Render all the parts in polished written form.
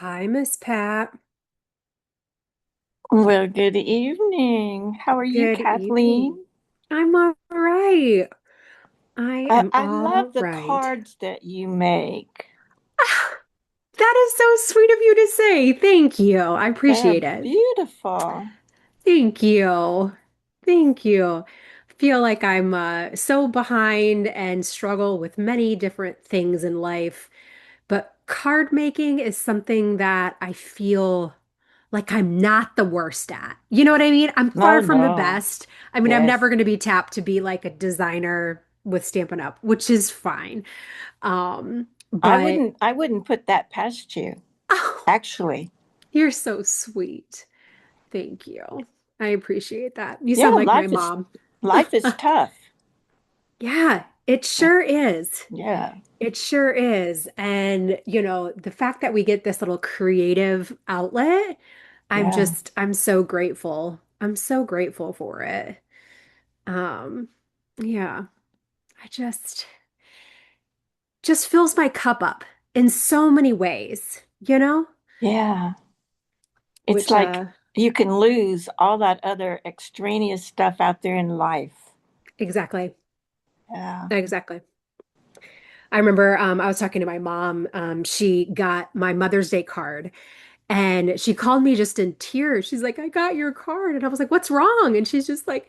Hi, Miss Pat. Well, good evening. How are you, Good evening. Kathleen? I'm all right. I am I all love the right. cards that you make. Ah, that is so sweet of you to say. Thank you. I They're appreciate it. beautiful. Thank you. Thank you. Feel like I'm so behind and struggle with many different things in life, but card making is something that I feel like I'm not the worst at. You know what I mean? I'm No, far from the no. best. I mean, I'm never Yes. going to be tapped to be like a designer with Stampin' Up, which is fine. I But wouldn't I wouldn't put that past you, oh, actually. you're so sweet. Thank you. I appreciate that. You Yeah, sound like my mom. life is tough. Yeah, it sure is. Yeah. It sure is. And, the fact that we get this little creative outlet, Yeah. I'm so grateful. I'm so grateful for it. Um, yeah, I just fills my cup up in so many ways, Yeah. It's which like you can lose all that other extraneous stuff out there in life. exactly. Yeah. Exactly. I remember I was talking to my mom. She got my Mother's Day card and she called me just in tears. She's like, I got your card. And I was like, what's wrong? And she's just like,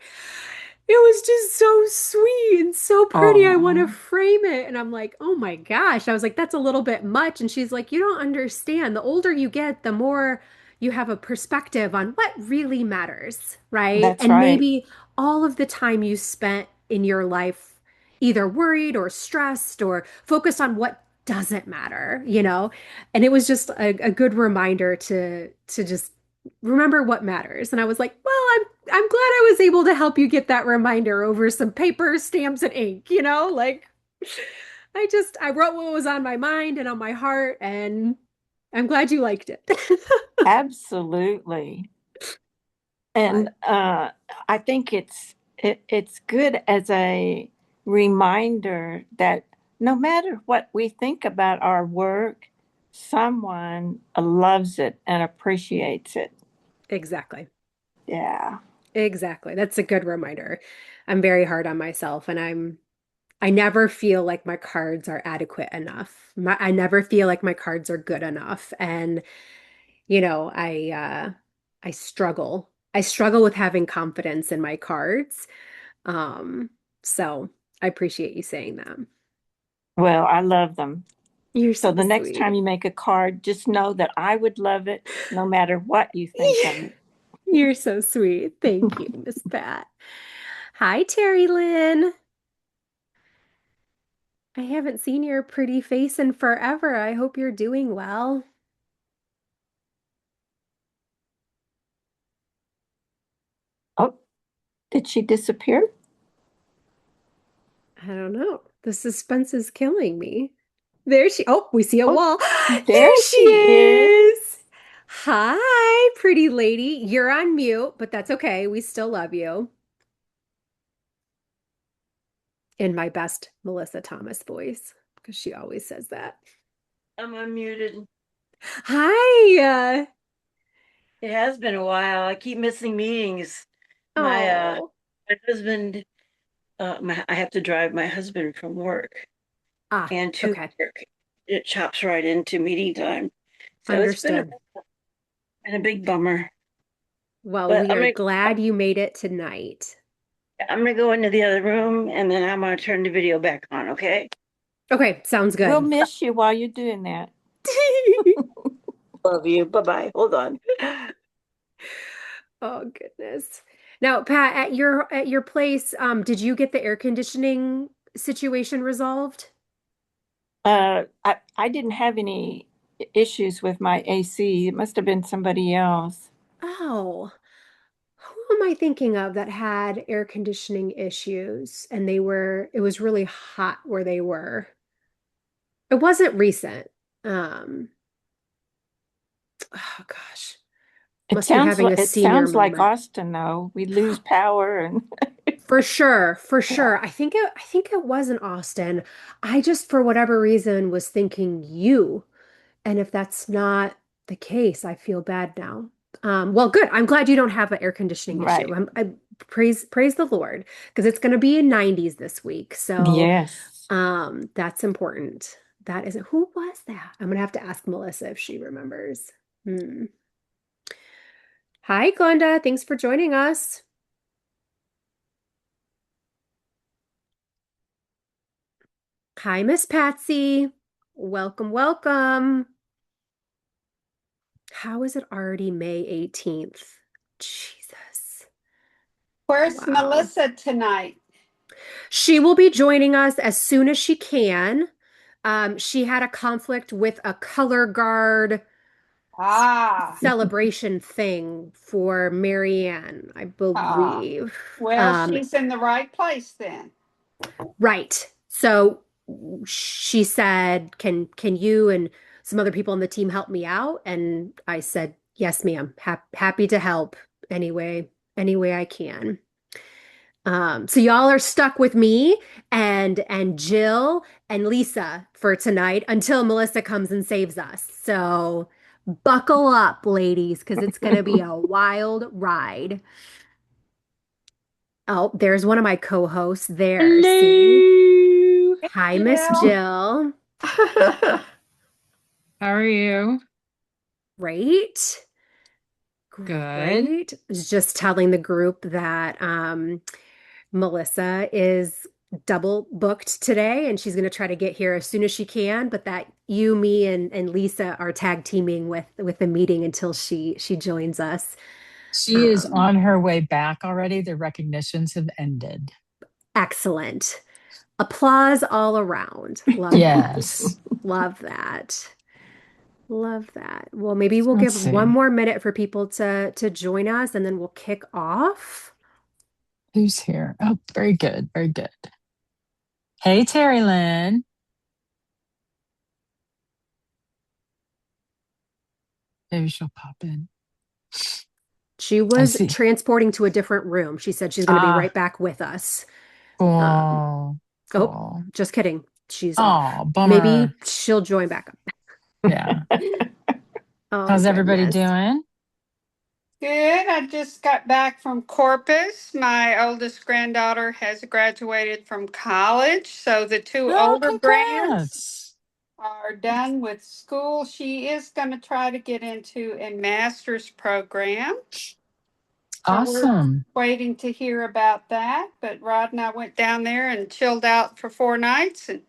it was just so sweet and so pretty. I want to Oh, frame it. And I'm like, oh my gosh. I was like, that's a little bit much. And she's like, you don't understand. The older you get, the more you have a perspective on what really matters, right? that's And right. maybe all of the time you spent in your life either worried or stressed or focused on what doesn't matter, And it was just a good reminder to just remember what matters. And I was like, well, I'm glad I was able to help you get that reminder over some paper, stamps, and ink, Like I wrote what was on my mind and on my heart, and I'm glad you liked it. Absolutely. And But I think it's good as a reminder that no matter what we think about our work, someone loves it and appreciates it. exactly. Yeah. Exactly. That's a good reminder. I'm very hard on myself and I never feel like my cards are adequate enough. I never feel like my cards are good enough. And, I struggle. I struggle with having confidence in my cards. Um, so I appreciate you saying that. Well, I love them. You're So so the next time sweet. you make a card, just know that I would love it no matter what you think of it. You're so sweet. Thank you, Miss Pat. Hi, Terry Lynn. I haven't seen your pretty face in forever. I hope you're doing well. Oh, did she disappear? I don't know. The suspense is killing me. We see a Oh, wall. there There she she is. is. Hi, pretty lady. You're on mute, but that's okay. We still love you. In my best Melissa Thomas voice, because she always says that. I'm unmuted. Hi. It has been a while. I keep missing meetings. My Oh. my husband I have to drive my husband from work Ah, and to okay. work. It chops right into meeting time. So it's Understood. been a big bummer. Well, But we are glad you made it tonight. I'm gonna go into the other room and then I'm gonna turn the video back on, okay? Okay, sounds We'll good. miss you while you're doing that. Love you. Bye-bye. Hold on. Oh goodness. Now, Pat, at your place, did you get the air conditioning situation resolved? I didn't have any issues with my AC. It must have been somebody else. Oh, who am I thinking of that had air conditioning issues and it was really hot where they were? It wasn't recent. Um, oh gosh. Must be having a It senior sounds like moment. Austin though. We lose power and For sure, for yeah. sure. I think it was in Austin. I just for whatever reason was thinking you. And if that's not the case. I feel bad now. Well, good. I'm glad you don't have an air conditioning issue. Right. I praise the Lord because it's going to be in 90s this week. So, Yes. that's important. That isn't who was that? I'm gonna have to ask Melissa if she remembers. Hmm. Hi, Glenda. Thanks for joining us. Hi, Miss Patsy. Welcome, welcome. How is it already May 18th? Jesus. Where's Wow. Melissa tonight? She will be joining us as soon as she can. She had a conflict with a color guard Ah, celebration thing for Marianne, I ah. believe. Well, Um, she's in the right place then. right. So she said, "Can you and some other people on the team help me out?" And I said, "Yes, ma'am. Happy to help any way I can." So y'all are stuck with me and Jill and Lisa for tonight until Melissa comes and saves us. So buckle up, ladies, because it's gonna be a wild ride. Oh, there's one of my co-hosts there. See? Hello. Hi, Miss Jill. Jill. How are you? Great. Good. Great. I was just telling the group that Melissa is double booked today and she's going to try to get here as soon as she can, but that you, me, and Lisa are tag teaming with the meeting until she joins us. She is Um, on her way back already. The recognitions have ended. Excellent. Applause all around. Love that. Yes. Love that. Love that. Well, maybe we'll Let's give one see. more minute for people to join us and then we'll kick off. Who's here? Oh, very good. Very good. Hey, Terry Lynn. Maybe she'll pop in. She I was see. transporting to a different room. She said she's going to be right Ah, back with us. Um, cool. oh, Cool. just kidding. She's off. Oh, bummer. Maybe she'll join back up. Yeah. Oh, How's everybody goodness. doing? Good. I just got back from Corpus. My oldest granddaughter has graduated from college. So the two Oh, older grands congrats. are done with school. She is going to try to get into a master's program. So we're Awesome. waiting to hear about that. But Rod and I went down there and chilled out for 4 nights and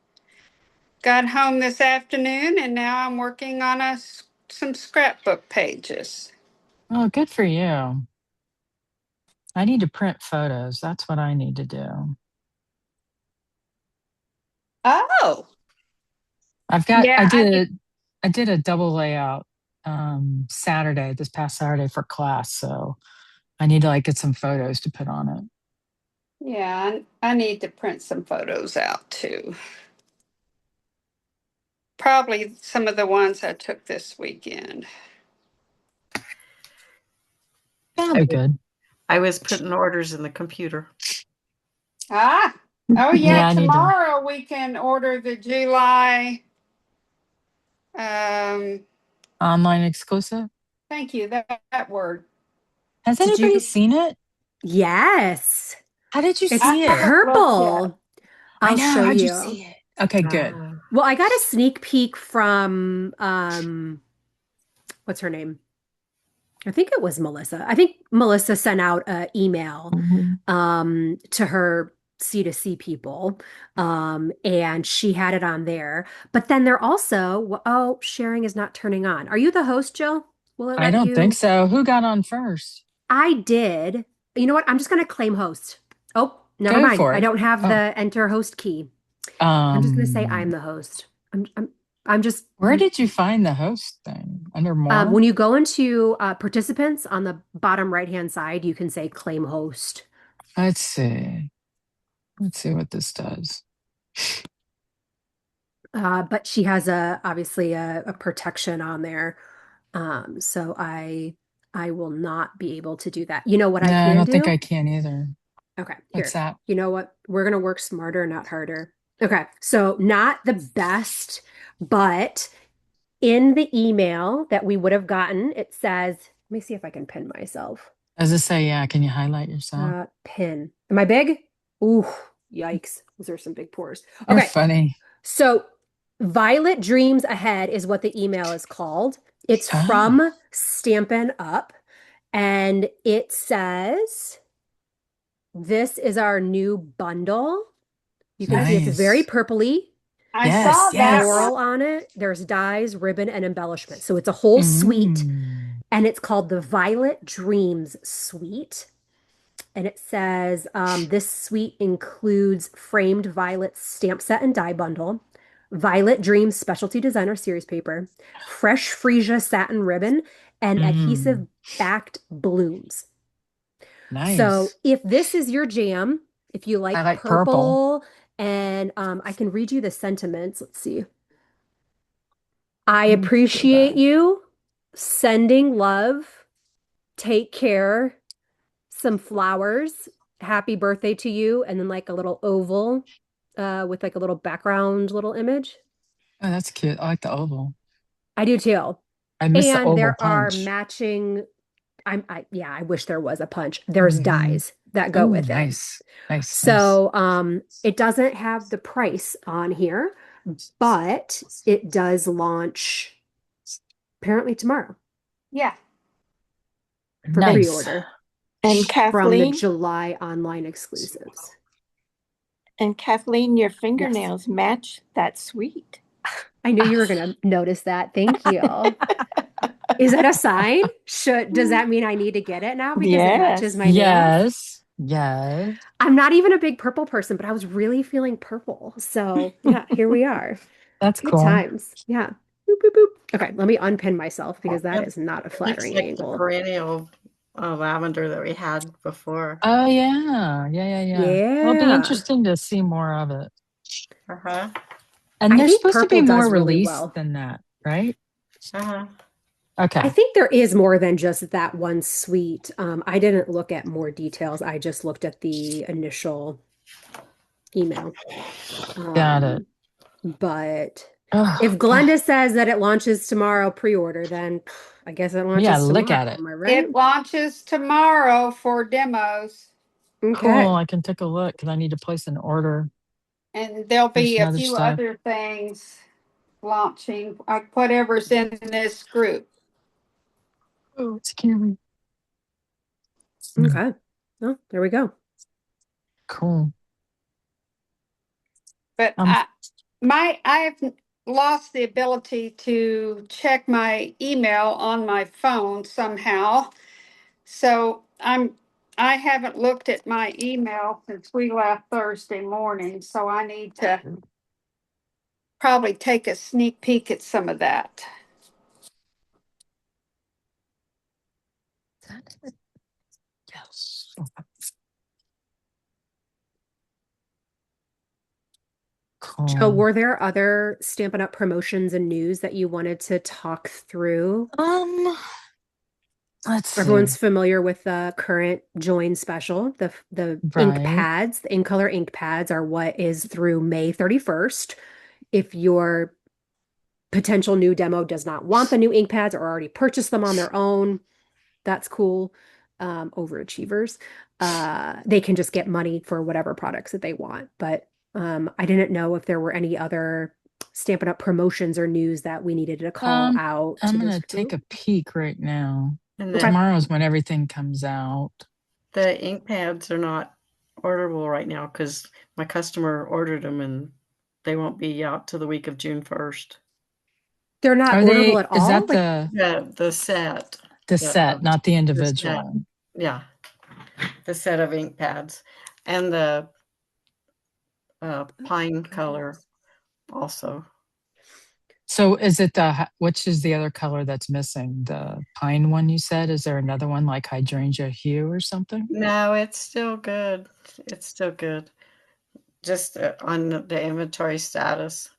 got home this afternoon, and now I'm working on some scrapbook pages. Oh, good for you. I need to print photos. That's what I need to do. Oh, I've got yeah, I need. I did a double layout Saturday, this past Saturday for class, so I need to like get some photos to put on it. Yeah, I need to print some photos out too. Probably some of the ones I took this weekend. That'll be good. I was putting orders in the computer. Ah, oh yeah, Yeah, I need to. tomorrow we can order the July. Um, Online exclusive. thank you. That word. Has Did anybody you? seen it? Yes. How did you It's I see it? haven't looked yet. purple. I I'll know. show How'd you you. see it? Okay, good. Uh, Well, I got a sneak peek from what's her name? I think it was Melissa. I think Melissa sent out an email Mhm. to her C2C people, and she had it on there. But then they're also, oh, sharing is not turning on. Are you the host, Jill? Will it I let don't think you? so. Who got on first? I did. You know what? I'm just going to claim host. Oh, never Go mind. for I it. don't have Oh, the enter host key. I'm just going to say I'm um, the host. I'm just. where did you find the host thing? Under more? When you go into participants on the bottom right-hand side, you can say claim host. Let's see. Let's see what this does. But she has obviously a protection on there. So I will not be able to do that. You know what I No, I can don't think do? I can either. Okay, What's here. that? You know what? We're gonna work smarter, not harder. Okay, so not the best, but in the email that we would have gotten, it says, let me see if I can pin myself. As I say, yeah, can you highlight yourself? Pin. Am I big? Ooh, yikes. Those are some big pores. You're Okay. funny. So, Violet Dreams Ahead is what the email is called. It's Oh, from Stampin' Up, and it says, this is our new bundle. You can I, see it's very nice. purpley. I There's saw Yes, that one. yes. floral on it. There's dyes, ribbon, and embellishment. So it's a whole suite, Mm, and it's called the Violet Dreams Suite. And it says this suite includes framed violet stamp set and die bundle, Violet Dreams specialty designer series paper, fresh freesia satin ribbon, and mm, adhesive backed blooms. So nice. if this is your jam, if you I like like purple. purple, and I can read you the sentiments. Let's see. I Let me go appreciate back. you. Sending love. Take care. Some flowers. Happy birthday to you. And then like a little oval with like a little background little image. Oh, that's cute. I like the oval. I do too. I miss the And oval there are punch. matching, yeah, I wish there was a punch. There's Hmm. dyes that go Oh, with it. nice. Nice, nice. So it doesn't have the price on here, but it does launch apparently tomorrow Yeah. for Nice. pre-order and from the Kathleen, July online exclusives. your Yes. fingernails match that suite. I knew you were going to notice that. Thank you. Is that a sign? Does that mean I need to get it now because it matches Yes. my nails? Yes. Yes. I'm not even a big purple person, but I was really feeling purple. So, yeah, here we are. That's Good cool. times. Yeah. Boop, boop, boop. Okay, let me unpin myself because that It is not a looks flattering like the angle. perennial lavender that we had before. Oh, yeah. Yeah, yeah, yeah. Well, it'll be Yeah. interesting to see more of it. Uh-huh. And I there's think supposed to be purple more does really released well. than that, right? Uh-huh. I Okay. think there is more than just that one suite. I didn't look at more details. I just looked at the initial email. Got it. But Oh, if God. Glenda says that it launches tomorrow pre-order, then I guess it We gotta launches look at tomorrow. it. Am I right? It launches tomorrow for demos, Cool. Okay. I can take a look because I need to place an order and there'll for be some a other few stuff. other things launching, like whatever's in this group. Oh, it's scary. Okay. Well, there we go. Cool. But Um, I've lost the ability to check my email on my phone somehow. So I haven't looked at my email since we left Thursday morning, so I need to probably take a sneak peek at some of that. is that it? Yes. Jill, Cool. were there other Stampin' Up! Promotions and news that you wanted to talk through? Um, let's Everyone's see. familiar with the current join special. The ink Right. pads, the ink color ink pads are what is through May 31st. If your potential new demo does not want the new ink pads or already purchased them on their own, that's cool. Overachievers. They can just get money for whatever products that they want. But I didn't know if there were any other Stampin' Up! Promotions or news that we needed to call Um, out to I'm this gonna take group. a peek right now. And Okay. Tomorrow's when everything comes out. the ink pads are not orderable right now because my customer ordered them and they won't be out till the week of June 1st. They're not Are orderable they, at is all. that Like, The set, the the, set, not the the set, individual? yeah, the set of ink pads and the oh, pine color goodness. also. So is it which is the other color that's missing? The pine one you said? Is there another one like hydrangea hue or something? No, it's still good. It's still good. Just on the inventory status.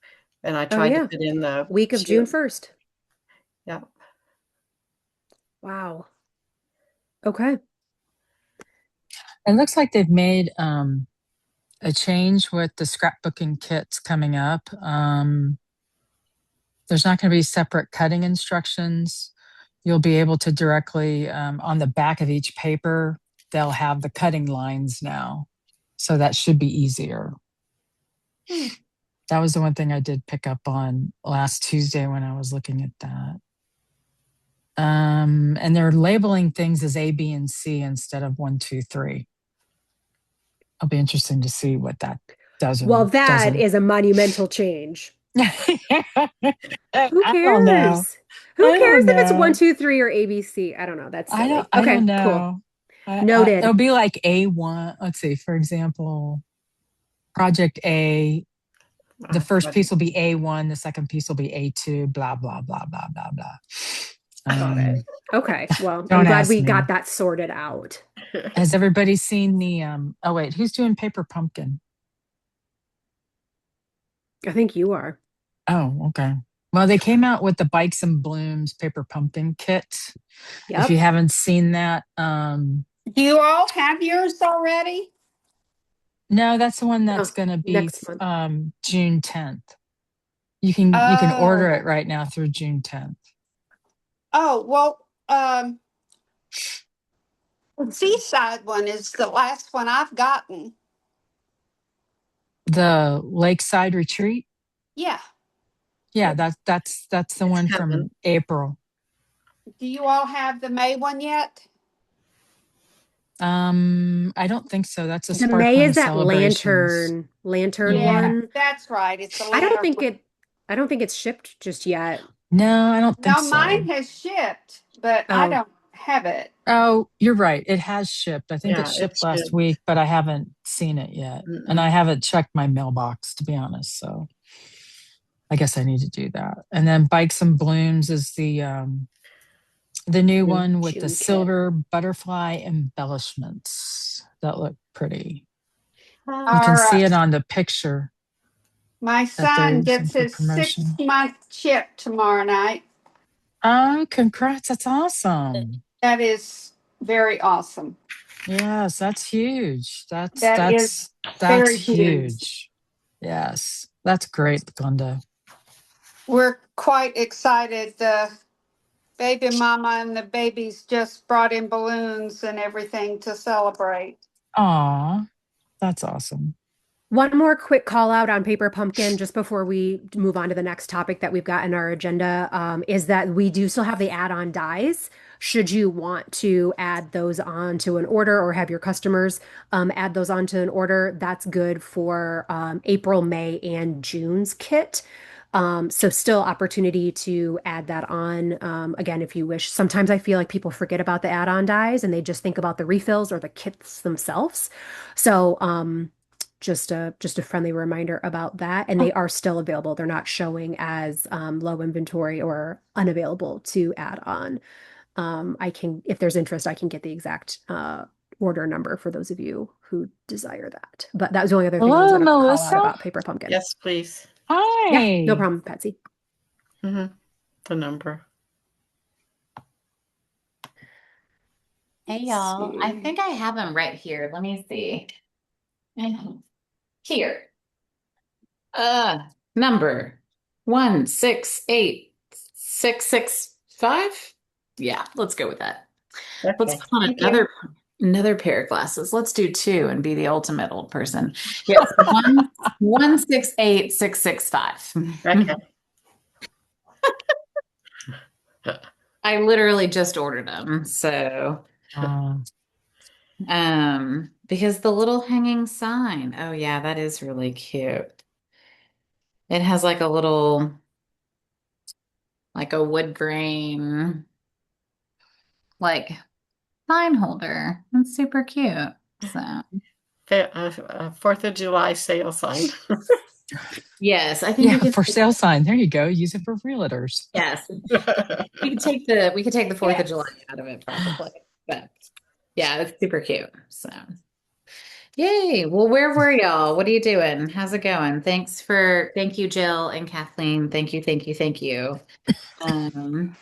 And I Oh, tried to yeah. put in the Week of June 1st. yeah. Wow. Okay. It looks like they've made a change with the scrapbooking kits coming up. There's not going to be separate cutting instructions. You'll be able to directly, on the back of each paper, they'll have the cutting lines now. So that should be easier. That was the one thing I did pick up on last Tuesday when I was looking at that. And they're labeling things as A, B, and C instead of 1, 2, 3. It'll be interesting to see what that does Well, or that doesn't. is a monumental change. Who I don't know. cares? Who I don't cares if it's one, know. two, three, or ABC? I don't know. That's silly. I don't Okay, cool. know. It'll Noted. be like A1. Let's see, for example, project A, the first piece will be A1, the second piece will be A2, blah, blah, blah, blah, blah, blah. Got it. Okay. Well, I'm Don't glad ask we got me. that sorted out. Has everybody seen the, oh wait, who's doing Paper Pumpkin? I think you are. Oh, okay. Well, they came out with the Bikes and Blooms Paper Pumpkin kit. If you Yep. haven't seen that, Do you all have yours already? no, that's the one Oh, that's going to be next month. June 10th. You can order it Oh, right now through June 10th. oh, well, the Seaside one is the last one I've gotten. The Lakeside Retreat. Yeah. Yeah, that's the It's one coming. from April. Do you all have the May one yet? I don't think so. That's a The May Sparkling is that Celebrations. lantern Yeah, Yeah. one. that's right. It's the I don't lantern think one. it I don't think it's shipped just yet. No, I don't think No, mine so. has shipped, but I Oh, don't have it. Oh, you're right. It has shipped. I think it Yeah, shipped it's last shipped. week, but I haven't seen it yet. And I Mm-mm. haven't checked my mailbox, to be honest. So I guess I need to do that. And then Bikes and Blooms is the new one with the June kit. silver butterfly embellishments that look pretty. You can Our see it on the picture My that they're son using gets for his promotion. 6 month chip tomorrow night. Oh, congrats. That's awesome. That is very awesome. Yes, that's huge. That's That is that's that's very huge. huge. Yes. That's great, Glenda. We're quite excited. The baby mama and the babies just brought in balloons and everything to celebrate. Aw, that's awesome. One more quick call out on Paper Pumpkin just before we move on to the next topic that we've got in our agenda, is that we do still have the add-on dies. Should you want to add those on to an order or have your customers add those onto an order, that's good for April, May, and June's kit. So still opportunity to add that on again if you wish. Sometimes I feel like people forget about the add-on dies and they just think about the refills or the kits themselves. So just a friendly reminder about that. And Oh, they are still available. They're not showing as low inventory or unavailable to add on. I can, if there's interest, I can get the exact order number for those of you who desire that. But that was the only other thing I was hello, going to call out Melissa. about Paper Pumpkin. Yes, please. Yeah, no Hi. problem, Patsy. Mm-hmm. The number. Hey Let's y'all, I see. think I have them right here. Let me see. Here. Number 168665. Yeah, let's go with that. Let's Okay. put on Thank you. another pair of glasses. Let's do two and be the ultimate old person. Yes, 168665. Okay. I literally just ordered them, so Uh, because the little hanging sign. Oh yeah, that is really cute. It has like a little like a wood grain like sign holder. It's super cute. So Fourth of July sale sign. yes, I think yeah, we could for sale sign. There you go. Use it for realtors. yes. We could take the 4th of July Yes. out of it probably. But yeah, it's super cute. So yay. Well, where were y'all? What are you doing? How's it going? Thank you, Jill and Kathleen. Thank you. Um,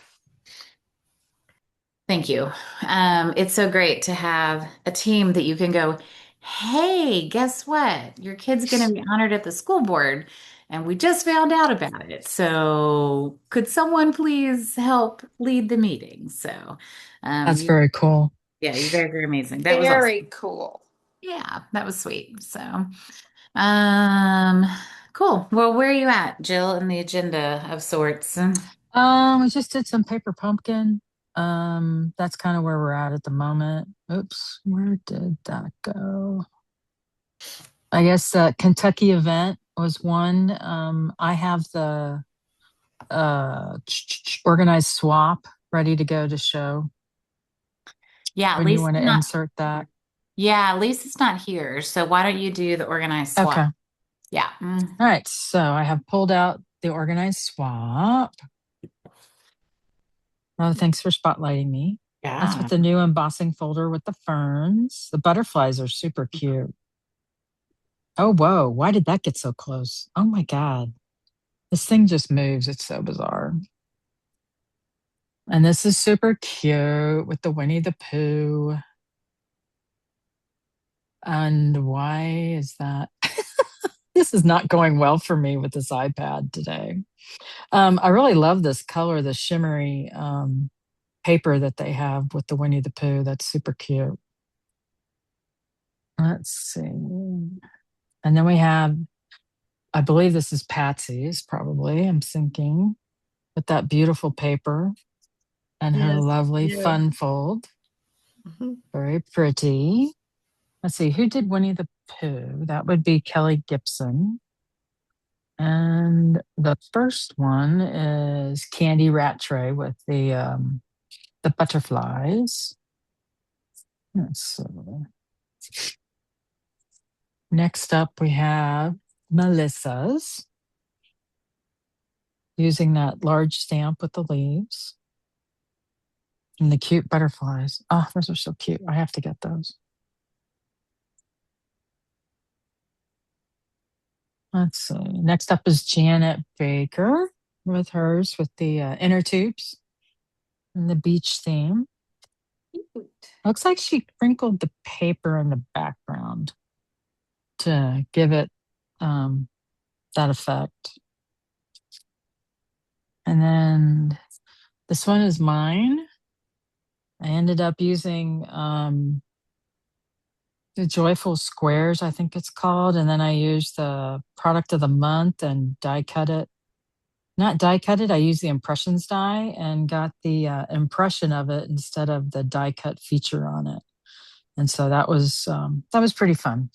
Thank you. It's so great to have a team that you can go, hey, guess what? Your kid's going to be honored at the school board. and we just found out about it. So could someone please help lead the meeting? So, That's very cool. yeah, you guys are amazing. That was Very awesome. cool. Yeah, that was sweet. So, um, cool. Well, where are you at, Jill, in the agenda of sorts? We just did some paper pumpkin. That's kind of where we're at the moment. Oops, where did that go? I guess Kentucky event was one. I have the organized swap ready to go to show Yeah, when you Lisa's want to not. insert that. Yeah, Lisa's not here. So why don't you do the organized swap? Okay. Yeah. All right. So I have pulled out the organized swap. Oh, thanks for spotlighting me. That's Yeah. with the new embossing folder with the ferns. The butterflies are super cute. Oh, whoa. Why did that get so close? Oh my God. This thing just moves. It's so bizarre. And this is super cute with the Winnie the Pooh. And why is that? This is not going well for me with this iPad today. I really love this color, the shimmery paper that they have with the Winnie the Pooh. That's super cute. Let's see. And then we have, I believe this is Patsy's, probably, I'm thinking, with that beautiful paper and her Yes, lovely yeah. fun fold. Mhm. Very pretty. Let's see, who did Winnie the Pooh? That would be Kelly Gibson. And the first one is Candy Rattray with the butterflies. So next up we have Melissa's using that large stamp with the leaves and the cute butterflies. Oh, those are so cute. I have to get those. Let's see. Next up is Janet Baker with hers with the inner tubes and the beach theme. Looks like she crinkled the paper in the background to give it um, that effect. And then this one is mine. I ended up using the Joyful Squares, I think it's called. And then I used the product of the month and die cut it. Not die cut it, I used the impressions die and got the impression of it instead of the die cut feature on it. And so that was pretty fun.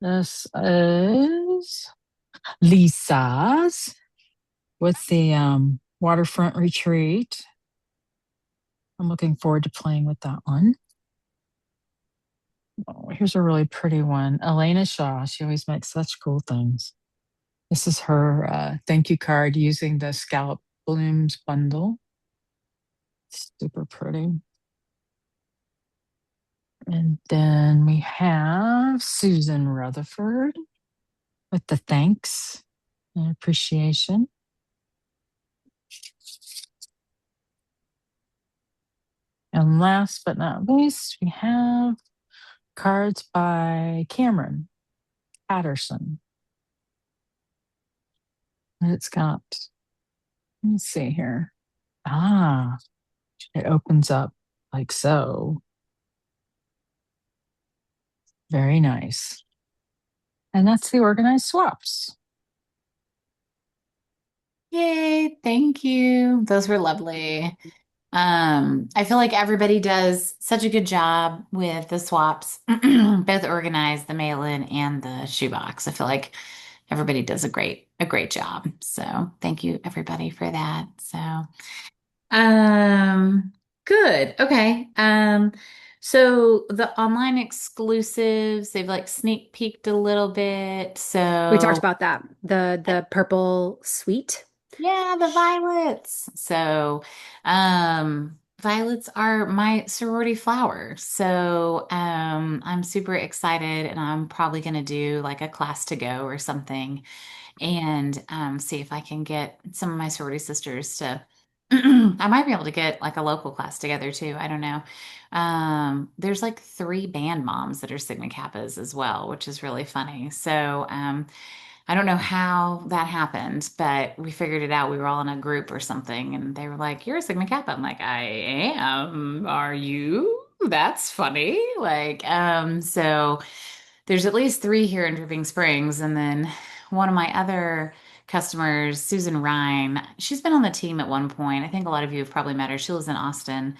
This is Lisa's with the waterfront retreat. I'm looking forward to playing with that one. Oh, here's a really pretty one. Elena Shaw. She always makes such cool things. This is her thank you card using the Scallop Blooms bundle. Super pretty. And then we have Susan Rutherford with the thanks and appreciation. And last but not least, we have cards by Cameron Patterson. And it's got, let's see here. Ah, it opens up like so. Very nice. And that's the organized swaps. Yay, thank you. Those were lovely. I feel like everybody does such a good job with the swaps, both organized, the mail-in and the shoebox. I feel like everybody does a great job. So thank you everybody for that. So um good. Okay. So the online exclusives, they've like sneak peeked a little bit. We talked So about that. The purple suite. yeah, the violets. So, violets are my sorority flower. So, I'm super excited and I'm probably going to do like a class to go or something and see if I can get some of my sorority sisters to I might be able to get like a local class together too. I don't know. There's like 3 band moms that are Sigma Kappas as well, which is really funny. So, I don't know how that happened, but we figured it out. We were all in a group or something, and they were like, "You're a Sigma Kappa." I'm like, "I am. Are you?" That's funny. So there's at least three here in Dripping Springs, and then one of my other customers, Susan Ryan, she's been on the team at one point. I think a lot of you have probably met her. She lives in Austin.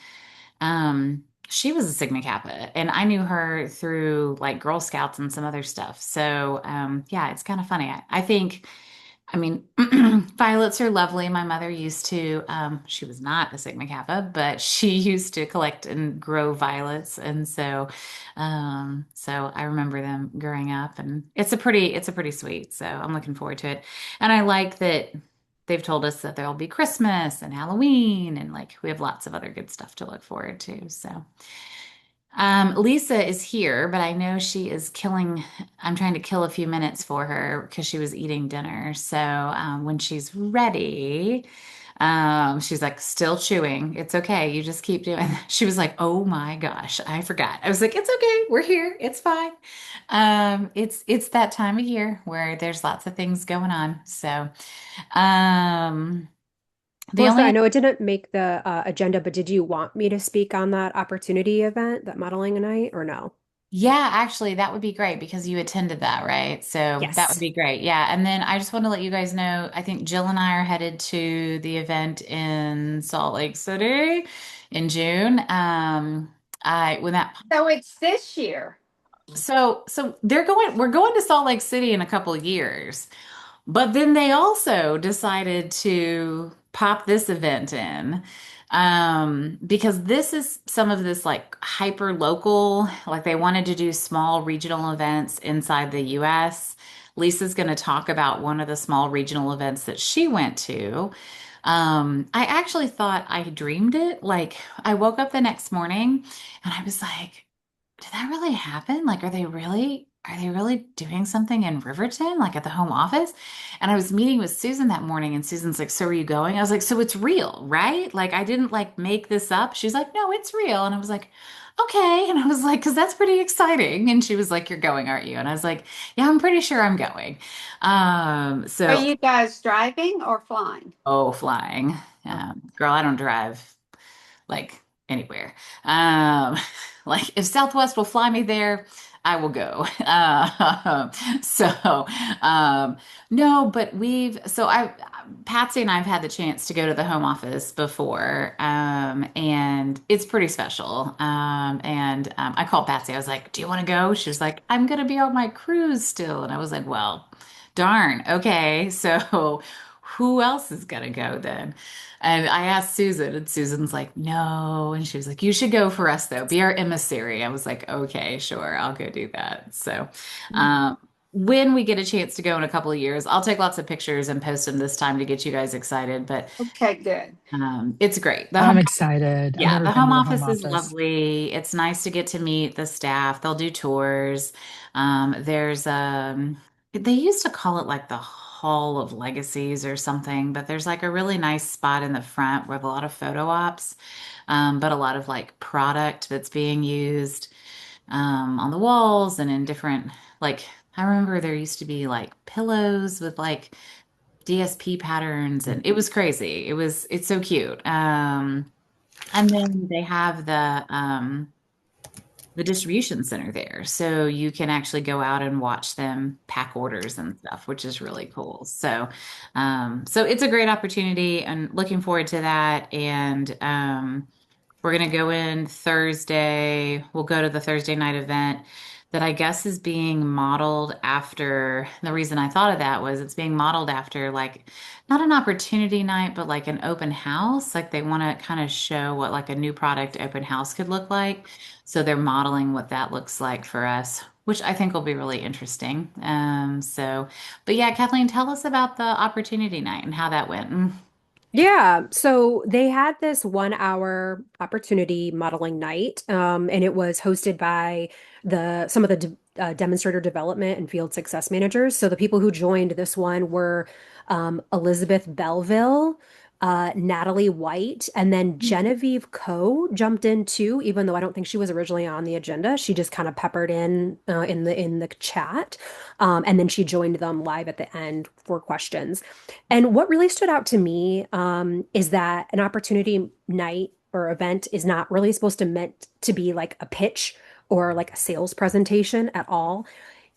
She was a Sigma Kappa, and I knew her through like Girl Scouts and some other stuff. So, yeah, it's kind of funny. I think, I mean, violets are lovely. My mother used to, she was not a Sigma Kappa, but she used to collect and grow violets. And so I remember them growing up, and it's a pretty sweet. So I'm looking forward to it. And I like that they've told us that there'll be Christmas and Halloween, and like we have lots of other good stuff to look forward to. So. Lisa is here, but I know she is killing. I'm trying to kill a few minutes for her because she was eating dinner. So when she's ready, she's like still chewing. It's okay. You just keep doing. She was like, "Oh my gosh, I forgot." I was like, "It's okay. We're here. It's fine." It's that time of year where there's lots of things going on. So um, the Melissa, I only know it didn't make the agenda, but did you want me to speak on that opportunity event, that modeling night, or no? Yeah, actually, that would be great because you attended that, right? So that would Yes. be great. Yeah. And then I just want to let you guys know, I think Jill and I are headed to the event in Salt Lake City in June. I when that So it's this year. so we're going to Salt Lake City in a couple of years. But then they also decided to pop this event in because this is some of this like hyper local, like they wanted to do small regional events inside the US. Lisa's going to talk about one of the small regional events that she went to. I actually thought I dreamed it. Like I woke up the next morning and I was like, did that really happen? Like, are they really doing something in Riverton, like at the home office? And I was meeting with Susan that morning, and Susan's like, "So are you going?" I was like, "So it's real, right? Like, I didn't like make this up." She's like, "No, it's real." And I was like, "Okay." And I was like, "Because that's pretty exciting." And she was like, "You're going, aren't you?" And I was like, "Yeah, I'm pretty sure I'm going." Are So you guys driving or flying? oh, flying, Oh. girl, I don't drive like anywhere. Um, like if Southwest will fly me there, I will go. So no, but Patsy and I've had the chance to go to the home office before, and it's pretty special. And I called Patsy. I was like, "Do you want to go?" She was like, "I'm gonna be on my cruise still," and I was like, "Well, darn. Okay, so." Who else is gonna go then? And I asked Susan, and Susan's like, no. And she was like, you should go for us, though. Be our emissary. I was like, okay, sure, I'll go do that. So, um, when we get a chance to go in a couple of years, I'll take lots of pictures and post them this time to get you guys excited. But Okay, good. it's great. I'm excited. I've Yeah, never the been home to the home office is office. lovely. It's nice to get to meet the staff. They'll do tours. They used to call it like the Hall of Legacies or something, but there's like a really nice spot in the front with a lot of photo ops, but a lot of like product that's being used on the walls and in different, like, I remember there used to be like pillows with like DSP patterns, and it was crazy. It's so cute. And then they have the distribution center there. So you can actually go out and watch them pack orders and stuff, which is really cool. So it's a great opportunity and looking forward to that. And we're going to go in Thursday. We'll go to the Thursday night event that I guess is being modeled after. The reason I thought of that was it's being modeled after like not an opportunity night, but like an open house. Like they want to kind of show what like a new product open house could look like. So they're modeling what that looks like for us, which I think will be really interesting. But yeah, Kathleen, tell us about the opportunity night and how that went. Yeah, so they had this 1 hour opportunity modeling night, and it was hosted by the some of the demonstrator development and field success managers. So the people who joined this one were Elizabeth Belville, Natalie White, and then Genevieve Coe jumped in too, even though I don't think she was originally on the agenda. She just kind of peppered in the chat, and then she joined them live at the end for questions. And what really stood out to me is that an opportunity night or event is not really supposed to meant to be like a pitch or like a sales presentation at all.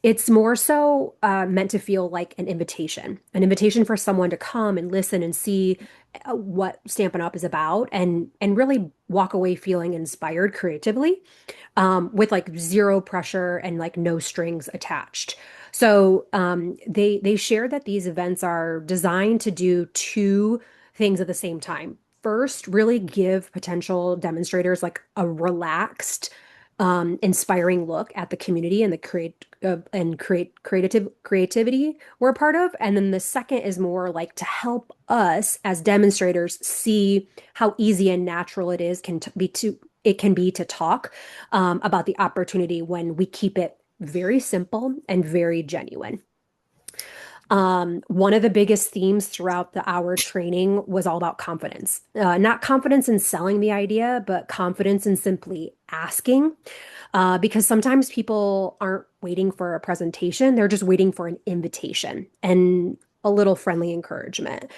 It's more so meant to feel like an invitation for someone to come and listen and see what Stampin' Up! Is about, and really walk away feeling inspired creatively, with like zero pressure and like no strings attached. So they share that these events are designed to do two things at the same time. First, really give potential demonstrators like a relaxed, inspiring look at the community and the creativity we're a part of. And then the second is more like to help us as demonstrators see how easy and natural it can be to talk about the opportunity when we keep it very simple and very genuine. One of the biggest themes throughout the hour training was all about confidence. Not confidence in selling the idea, but confidence in simply asking. Because sometimes people aren't waiting for a presentation, they're just waiting for an invitation and a little friendly encouragement.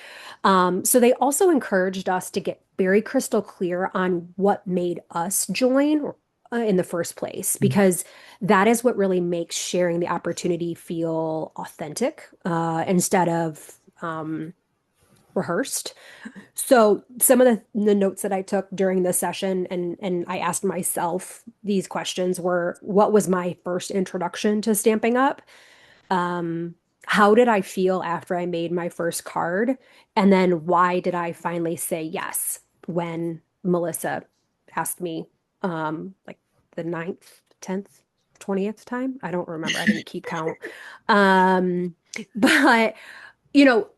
So they also encouraged us to get very crystal clear on what made us join in the first place, because that is what really makes sharing the opportunity feel authentic instead of rehearsed. So some of the notes that I took during the session, and I asked myself these questions, were: what was my first introduction to Stamping Up? How did I feel after I made my first card? And then why did I finally say yes when Melissa asked me, like the ninth, 10th, 20th time? I don't remember. I didn't keep count. But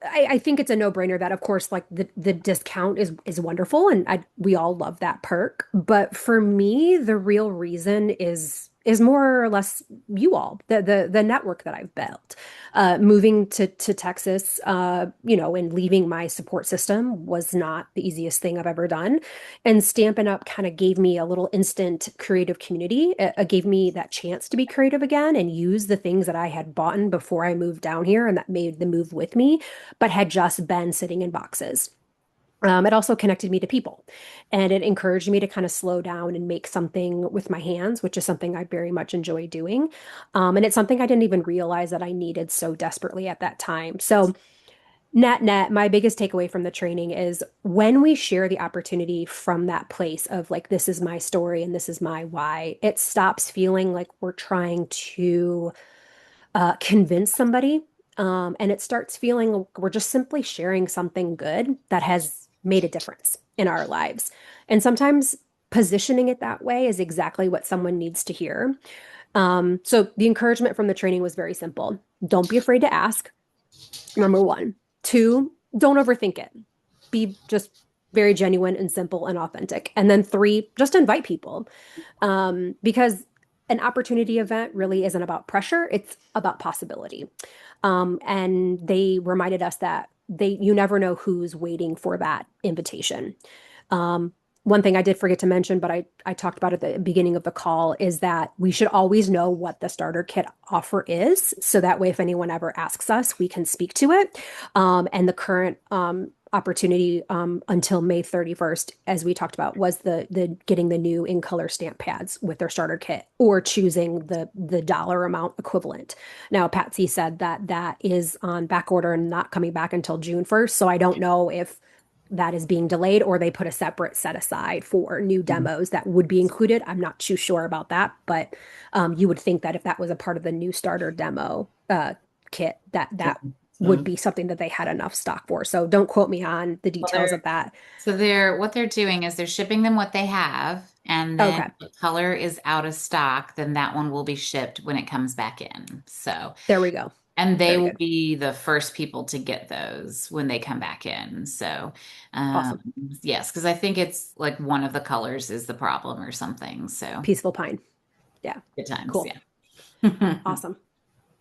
I think it's a no-brainer that, of course, like the discount is wonderful, and we all love that perk. But for me, the real reason is more or less you all, the network that I've built. Moving to Texas, and leaving my support system was not the easiest thing I've ever done. And Stampin' Up! Kind of gave me a little instant creative community. It gave me that chance to be creative again and use the things that I had bought in before I moved down here and that made the move with me, but had just been sitting in boxes. It also connected me to people, and it encouraged me to kind of slow down and make something with my hands, which is something I very much enjoy doing. And it's something I didn't even realize that I needed so desperately at that time. So, net, my biggest takeaway from the training is when we share the opportunity from that place of like, this is my story and this is my why, it stops feeling like we're trying to convince somebody. And it starts feeling like we're just simply sharing something good that has made a difference in our lives. And sometimes positioning it that way is exactly what someone needs to hear. So the encouragement from the training was very simple. Don't be afraid to ask, number one. Two, don't overthink it. Be just very genuine and simple and authentic. And then three, just invite people. Because an opportunity event really isn't about pressure, it's about possibility. And they reminded us that you never know who's waiting for that invitation. Um, One thing I did forget to mention, but I talked about at the beginning of the call, is that we should always know what the starter kit offer is. So that way, if anyone ever asks us, we can speak to it. And the current opportunity until May 31st, as we talked about, was the getting the new in color stamp pads with their starter kit, or choosing the dollar amount equivalent. Now, Patsy said that that is on back order and not coming back until June 1st. So I don't know if that is being delayed or they put a separate set aside for new demos that would be included. I'm not too sure about that, but you would think that if that was a part of the new starter demo kit, that would be something that they had enough stock for. So don't quote me on the Well, details of that. so what they're doing is they're shipping them what they have, and then Okay, if the color is out of stock, then that one will be shipped when it comes back in. So, there we go. and they Very will good. be the first people to get those when they come back in. So, um, Awesome. yes, because I think it's like one of the colors is the problem or something. So, Peaceful Pine. Yeah, good times, cool. yeah. Awesome.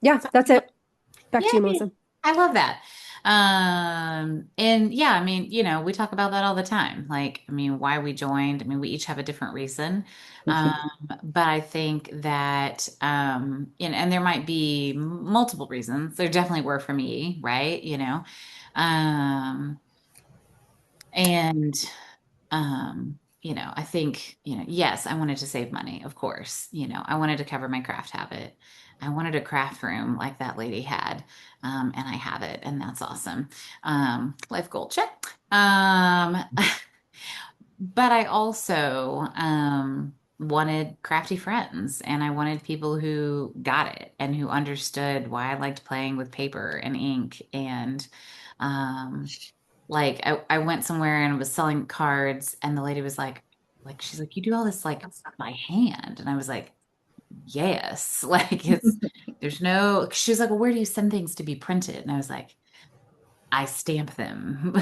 Yeah, that's it. Back to you, Yay. Melissa. I love that. And yeah, I mean, we talk about that all the time. Like, I mean, why we joined. I mean, we each have a different reason. Um, but I think that, and there might be multiple reasons. There definitely were for me, right? Um, and I think, yes, I wanted to save money, of course. I wanted to cover my craft habit. I wanted a craft room like that lady had. And I have it, and that's awesome. Life goal check. But I also wanted crafty friends, and I wanted people who got it and who understood why I liked playing with paper and ink. And um, like I went somewhere and was selling cards, and the lady was like she's like, "You do all this like by hand?" And I was like, "Yes." Like there's no. She's like, "Well, where do you send things to be printed?" And I was like, I stamp them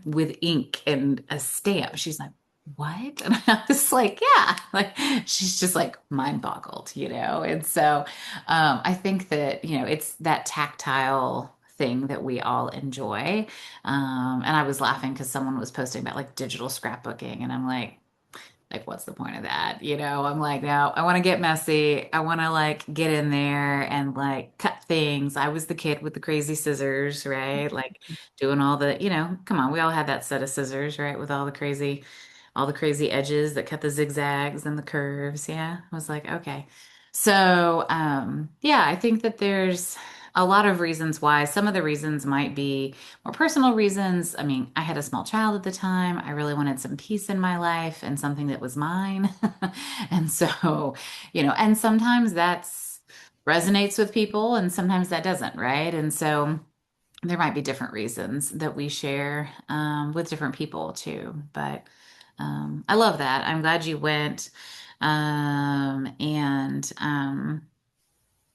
with ink and a stamp. She's like, what? And I was like, yeah. Like she's just like mind boggled. And so I think that, it's that tactile thing that we all enjoy. And I was laughing because someone was posting about like digital scrapbooking, and I'm like, what's the point of that? I'm like, no, I want to get messy. I want to like get in there and like cut things. I was the kid with the crazy scissors, right? Like doing all the, come on, we all had that set of scissors, right? With all the crazy edges that cut the zigzags and the curves. Yeah. I was like, okay. So, yeah, I think that there's a lot of reasons why. Some of the reasons might be more personal reasons. I mean, I had a small child at the time. I really wanted some peace in my life and something that was mine. And so, and sometimes that's resonates with people and sometimes that doesn't, right? And so there might be different reasons that we share with different people too. But I love that. I'm glad you went. And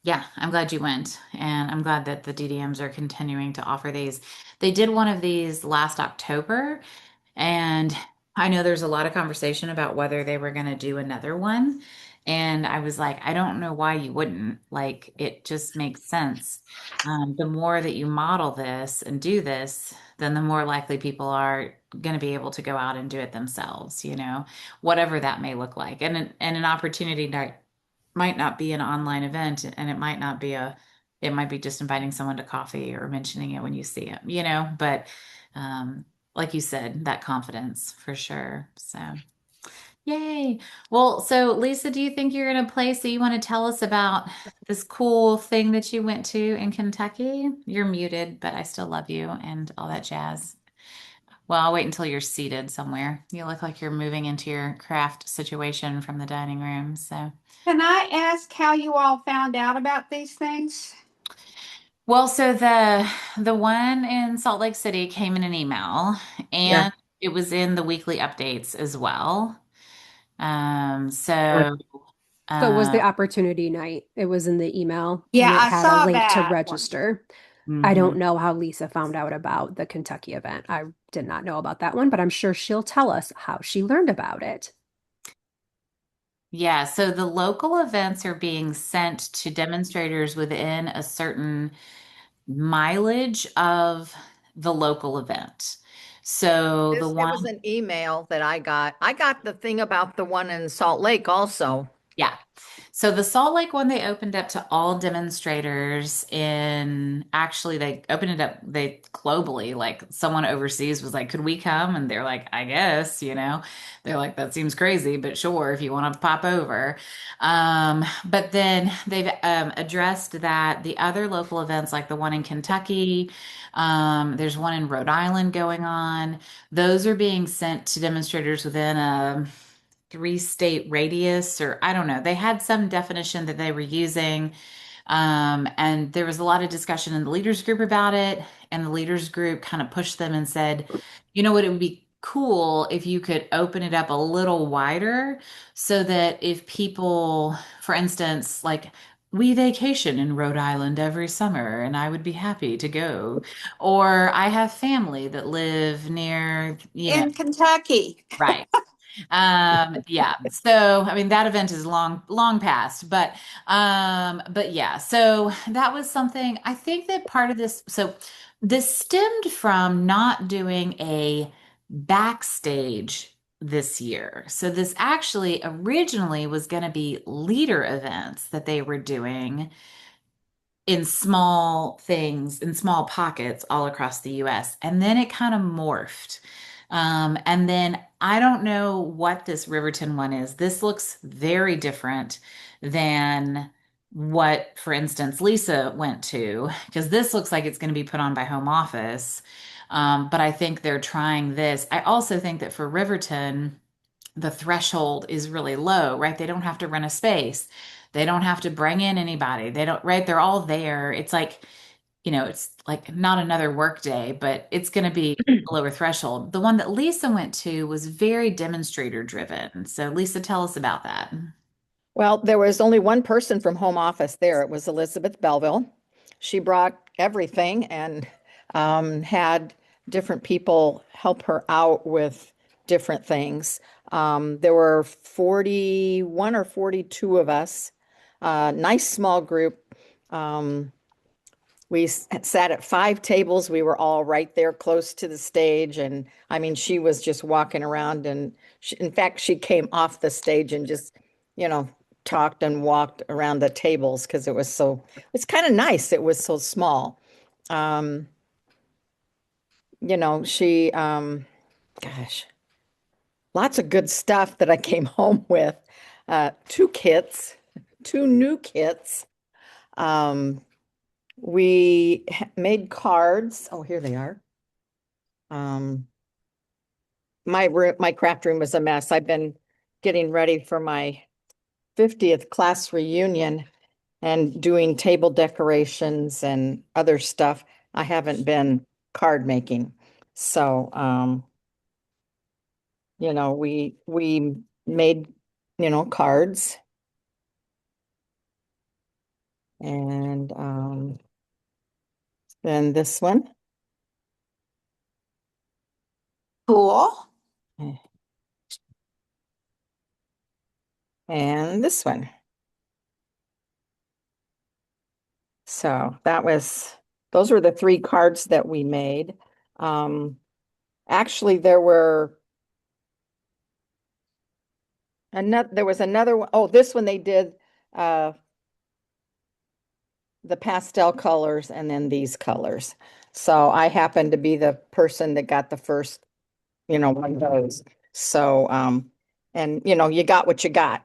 yeah, I'm glad you went. And I'm glad that the DDMs are continuing to offer these. They did one of these last October, and I know there's a lot of conversation about whether they were going to do another one. And I was like, I don't know why you wouldn't. Like, it just makes sense. The more that you model this and do this, then the more likely people are going to be able to go out and do it themselves, whatever that may look like. And an opportunity that might not be an online event, and it might be just inviting someone to coffee or mentioning it when you see it, but um, like you said, that confidence for sure. So, yay. Well, so Lisa, do you think you're in a place that you want to tell us about this cool thing that you went to in Kentucky? You're muted, but I still love you and all that jazz. Well, I'll wait until you're seated somewhere. You look like you're moving into your craft situation from the dining room. So, Can I ask how you all found out about these things? well, so the one in Salt Lake City came in an email, Yeah. and it was in the weekly updates as well. Or So, So it was the uh, opportunity night. It was in the email and Yeah, it I had a saw link to that one. register. I mhm. don't know how Lisa found out about the Kentucky event. I did not know about that one, but I'm sure she'll tell us how she learned about it. Yeah, so the local events are being sent to demonstrators within a certain mileage of the local event. So the It was one, an email that I got. I got the thing about the one in Salt Lake also. yeah. So the Salt Lake one, they opened up to all demonstrators actually they opened it up they globally, like someone overseas was like, could we come? And they're like, I guess, they're like, that seems crazy, but sure, if you want to pop over. But then they've addressed that the other local events, like the one in Kentucky, there's one in Rhode Island going on. Those are being sent to demonstrators within a three-state radius, or I don't know. They had some definition that they were using. And there was a lot of discussion in the leaders group about it. And the leaders group kind of pushed them and said, you know what, it would be cool if you could open it up a little wider so that if people, for instance, like we vacation in Rhode Island every summer and I would be happy to go. Or I have family that live near, In Kentucky. right. Yeah. So, I mean, that event is long past, but yeah. So that was something I think that part of this, so this stemmed from not doing a backstage this year. So this actually originally was going to be leader events that they were doing in small things, in small pockets all across the US. And then it kind of morphed. And then I don't know what this Riverton one is. This looks very different than what, for instance, Lisa went to, because this looks like it's going to be put on by Home Office. But I think they're trying this. I also think that for Riverton, the threshold is really low, right? They don't have to rent a space. They don't have to bring in anybody. They don't, right? They're all there. It's like, it's like not another work day, but it's going to be a lower threshold. The one that Lisa went to was very demonstrator driven. So Lisa, tell us about that. Well, there was only one person from home office there. It was Elizabeth Belleville. She brought everything and had different people help her out with different things. There were 41 or 42 of us, nice small group. Um, we sat at 5 tables. We were all right there close to the stage. And I mean, she was just walking around and in fact, she came off the stage and just, you know, talked and walked around the tables because it's kind of nice. It was so small. Um, gosh, lots of good stuff that I came home with. Two kits, two new kits. Um, we made cards. Oh, here they are. Um, my craft room was a mess. I've been getting ready for my 50th class reunion and doing table decorations and other stuff. I haven't been card making. So, we made, cards and then this one Cool. and this one. So those were the 3 cards that we made. Actually, there was another one. Oh, this one they did uh, the pastel colors and then these colors. So I happened to be the person that got the first, one of those. So, and you got what you got.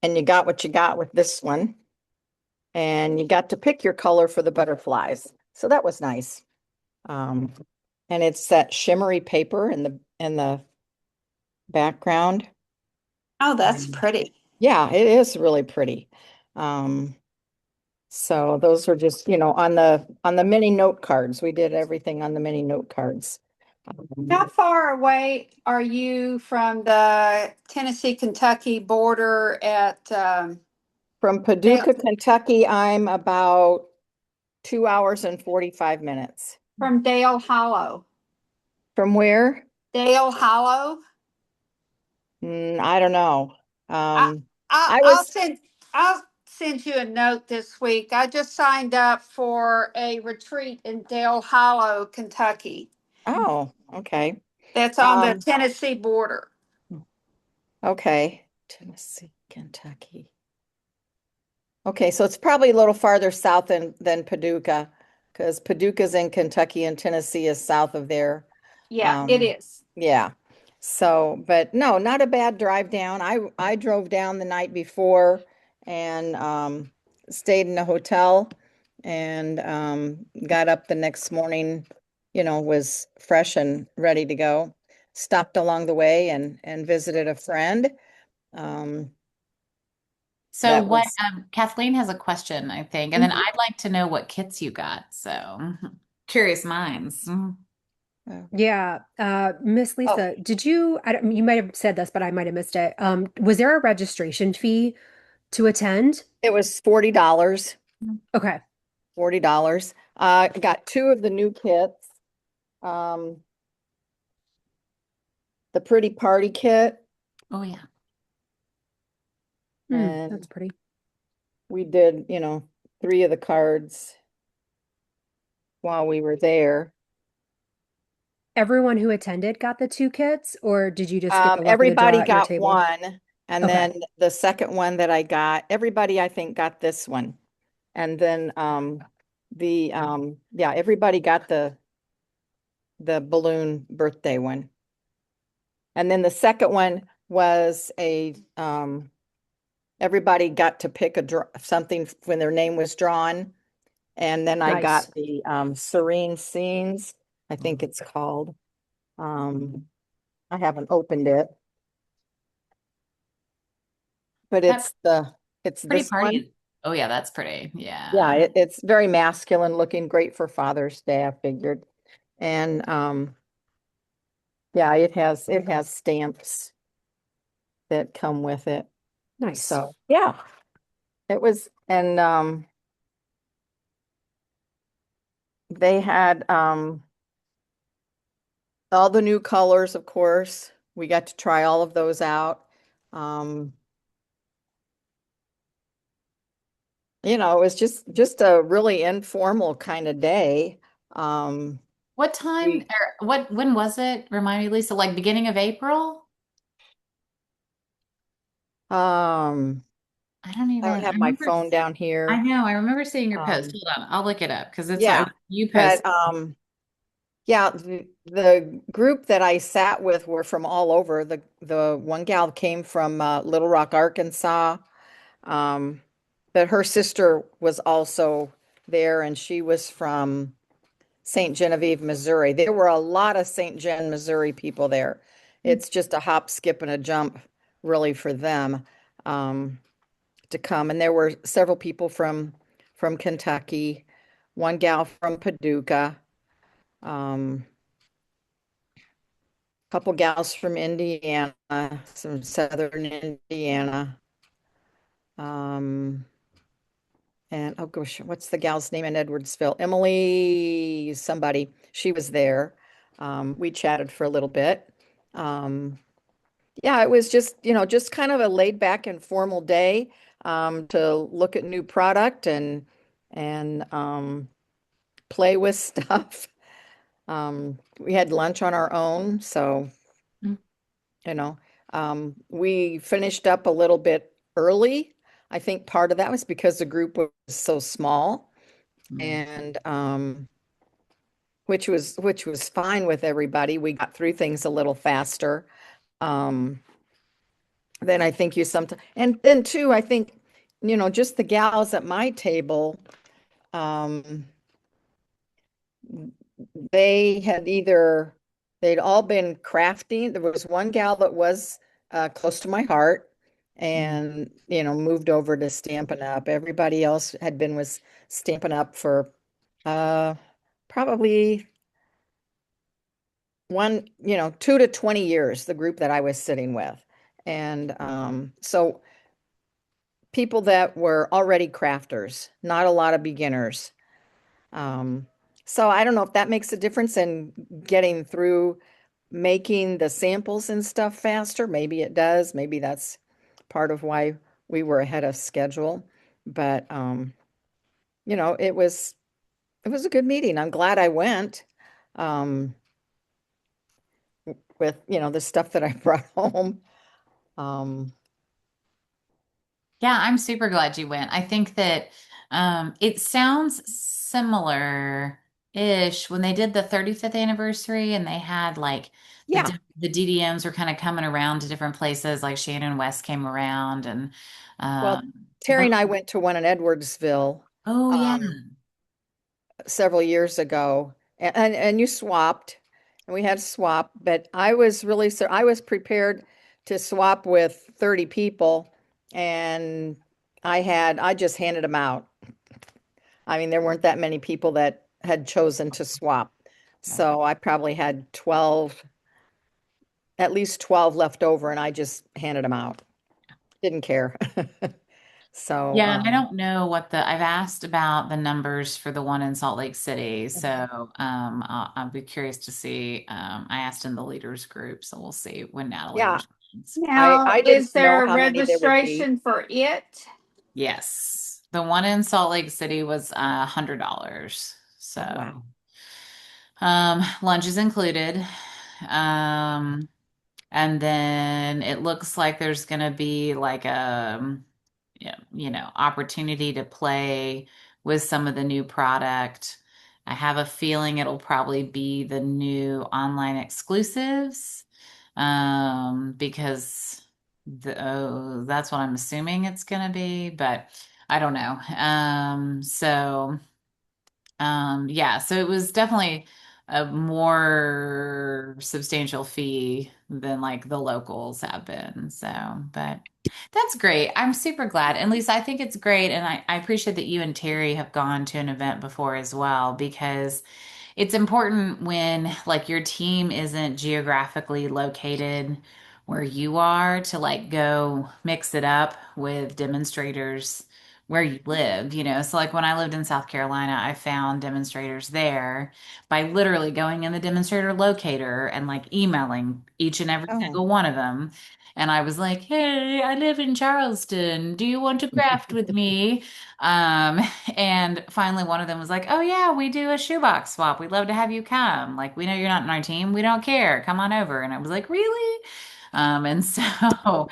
And you got what you got with this one. And you got to pick your color for the butterflies. So that was nice. Um, and it's that shimmery paper in the background. Oh, that's pretty. Yeah, it is really pretty. Um, so those were just, on the mini note cards. We did everything on the mini note cards. How far away are you from the Tennessee-Kentucky border at From Dale, Paducah, Kentucky, I'm about 2 hours and 45 minutes. from Dale Hollow? From where? Dale Hollow? I don't know. I, I I I'll was, send I'll send you a note this week. I just signed up for a retreat in Dale Hollow, Kentucky. oh, okay. That's on the Um, Tennessee border. okay. Tennessee, Kentucky. Okay, so it's probably a little farther south than Paducah, because Paducah's in Kentucky and Tennessee is south of there. Yeah, it Um, is. yeah. So, but no, not a bad drive down. I drove down the night before and stayed in a hotel and got up the next morning, was fresh and ready to go. Stopped along the way and visited a friend. Um, So that what, was Kathleen has a question, I think, and then Mhm. I'd like to know what kits you got. So curious minds. Yeah, Miss Oh, Lisa, did you, you might have said this, but I might have missed it. Was there a registration fee to attend? it was $40. Okay. $40. I got 2 of the new kits. Um, the pretty party kit, Oh yeah. and That's pretty. we did, 3 of the cards while we were there. Everyone who attended got the two kits, or did you just get the luck of the draw Everybody at your got table? one, and Okay. then the second one that I got, everybody I think got this one. And then yeah, everybody got the balloon birthday one. And then the second one was a everybody got to pick something when their name was drawn. And then I Nice. got the Serene Scenes, I think it's called. Um, I haven't opened it, but That it's pretty this one. party. Oh yeah, that's pretty. Yeah, Yeah. it's very masculine looking, great for Father's Day, I figured. And yeah, it has stamps that come with it. Nice. So yeah, it was, and they had all the new colors, of course. We got to try all of those out. Um, it was just a really informal kind of day. Um, What time we or when was it? Remind me, Lisa, like beginning of April? um I don't I don't even I have my remember phone down I here. know, I remember seeing your post. Um, Hold on, I'll look it up because it's yeah, you but post. yeah, the group that I sat with were from all over. The one gal came from Little Rock, Arkansas. Um, but her sister was also there, and she was from St. Genevieve, Missouri. There were a lot of St. Gen, Missouri people there. It's just a hop, skip, and a jump, really, for them um, to come. And there were several people from Kentucky, one gal from Paducah, um, couple gals from Indiana, some southern Indiana. Um, and oh gosh, what's the gal's name in Edwardsville? Emily, somebody. She was there. We chatted for a little bit. Um, yeah, it was just kind of a laid back and formal day to look at new product and play with stuff. We had lunch on our own, so you know, we finished up a little bit early. I think part of that was because the group was so small, Mm. and which was fine with everybody. We got through things a little faster. Um, than I think you sometimes, and then too, I think, just the gals at my table, um, they'd all been crafting. There was one gal that was close to my heart Mm. and, moved over to Stampin' Up. Everybody else had been with Stampin' Up for uh, probably 2 to 20 years, the group that I was sitting with. And so people that were already crafters, not a lot of beginners. Um, so I don't know if that makes a difference in getting through making the samples and stuff faster. Maybe it does. Maybe that's part of why we were ahead of schedule. But it was a good meeting. I'm glad I went um, with the stuff that I brought home. Um, Yeah, I'm super glad you went. I think that it sounds similar-ish when they did the 35th anniversary and they had like yeah. the DDMs were kind of coming around to different places, like Shannon West came around and Well, a Terry bunch and I of, went to one in Edwardsville. oh yeah. Several years ago, and you swapped, and we had to swap, but I was prepared to swap with 30 people, and I just handed them out. I mean, there weren't that many people that had chosen to swap. So I probably had 12, at least 12 left over, and I just handed them out. Didn't care. So, Yeah, and I don't know what I've asked about the numbers for the one in Salt Lake City. So I'll be curious to see. I asked in the leaders group, so we'll see when Natalie yeah, responds. Now, I didn't is know there a how many there would be. registration for it? Yes. The one in Salt Lake City was $100. Oh, wow. So lunch is included. Um, and then it looks like there's gonna be like a yeah, opportunity to play with some of the new product. I have a feeling it'll probably be the new online exclusives, because that's what I'm assuming it's going to be, but I don't know. Yeah, so it was definitely a more substantial fee than like the locals have been. So, but that's great. I'm super glad. And Lisa, I think it's great. And I appreciate that you and Terry have gone to an event before as well, because it's important when like your team isn't geographically located where you are to like go mix it up with demonstrators where you live, So like when I lived in South Carolina, I found demonstrators there by literally going in the demonstrator locator and like emailing each and every Oh. single one of them. And I was like, "Hey, I live in Charleston. Do you want to craft with me?" Um, and finally, one of them was like, "Oh, yeah, we do a shoebox swap. We'd love to have you come. Like, we know you're not in our team. We don't care. Come on over." And I was like, "Really?" And so,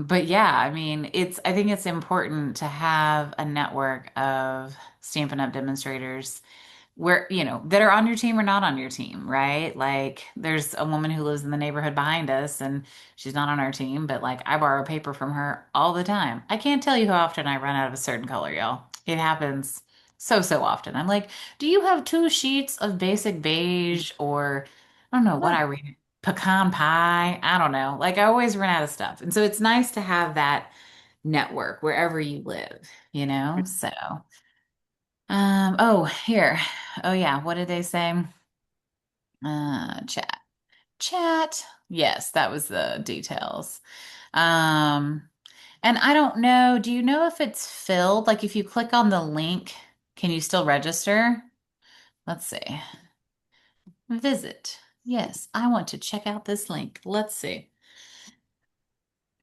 but yeah, I mean, I think it's important to have a network of Stampin' Up! Demonstrators where, that are on your team or not on your team, right? Like there's a woman who lives in the neighborhood behind us and she's not on our team, but like I borrow paper from her all the time. I can't tell you how often I run out of a certain color, y'all. It happens so often. I'm like, do you have two sheets of basic beige or I don't know what Huh. I read? Pecan pie? I don't know. Like I always run out of stuff. And so it's nice to have that network wherever you live. So oh, here. Oh yeah, what did they say? Chat. Chat. Yes, that was the details. Um, and I don't know, do you know if it's filled? Like if you click on the link, can you still register? Let's see. Visit. Yes, I want to check out this link. Let's see.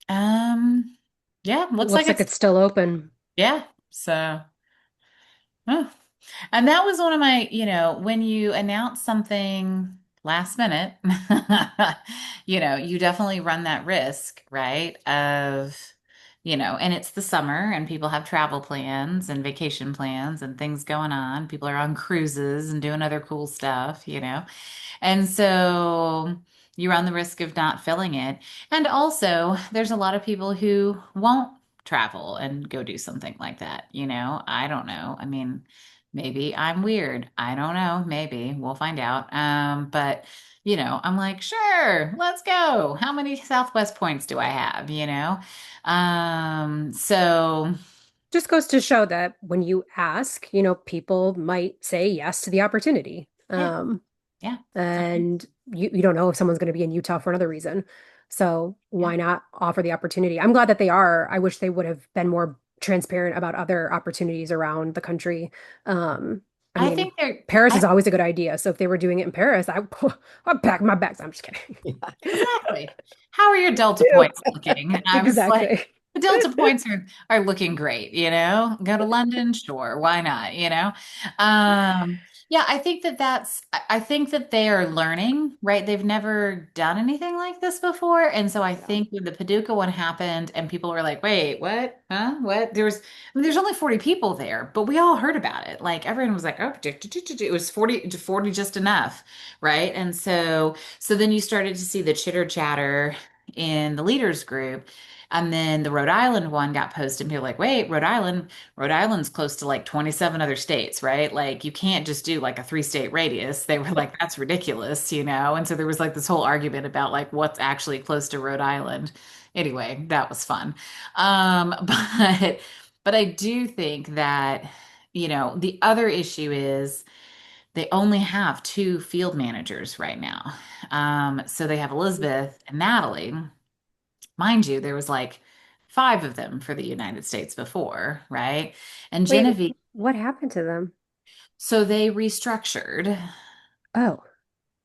Um, yeah, looks like Looks like it's it's still open. yeah. So, oh, and that was one of my, when you announce something last minute, you definitely run that risk, right? And it's the summer and people have travel plans and vacation plans and things going on. People are on cruises and doing other cool stuff. And so you run the risk of not filling it. And also, there's a lot of people who won't travel and go do something like that. I don't know. I mean, maybe I'm weird. I don't know. Maybe we'll find out. But I'm like, sure, let's go. How many Southwest points do I have? So Just goes to show that when you ask, people might say yes to the opportunity. yeah, yeah. And you don't know if someone's going to be in Utah for another reason. So Yeah. why not offer the opportunity? I'm glad that they are. I wish they would have been more transparent about other opportunities around the country. I I mean, think they're Paris is I always a good idea. So if they were doing it in Paris, I'd pack my bags. I'm just kidding. Yeah. exactly. How are your Delta Ew. points looking? And I was like, Exactly. the Delta points are looking great. Go to London, sure, why not? Yeah, I think I think that they are learning, right? They've never done anything like this before. And so I Yeah. think when the Paducah one happened and people were like, wait, what? Huh? What? There's only 40 people there, but we all heard about it. Like everyone was like, oh, it was 40 to 40 just enough, right? And so then you started to see the chitter chatter in the leaders group. And then the Rhode Island one got posted, and people were like, wait, Rhode Island's close to like 27 other states, right? Like you can't just do like a three-state radius. They were like, that's ridiculous. And so there was like this whole argument about like what's actually close to Rhode Island. Anyway, that was fun. But I do think that, the other issue is they only have two field managers right now. So they have Elizabeth and Natalie. Mind you, there was like 5 of them for the United States before, right? And Wait, Genevieve, what happened to them? so they restructured Oh,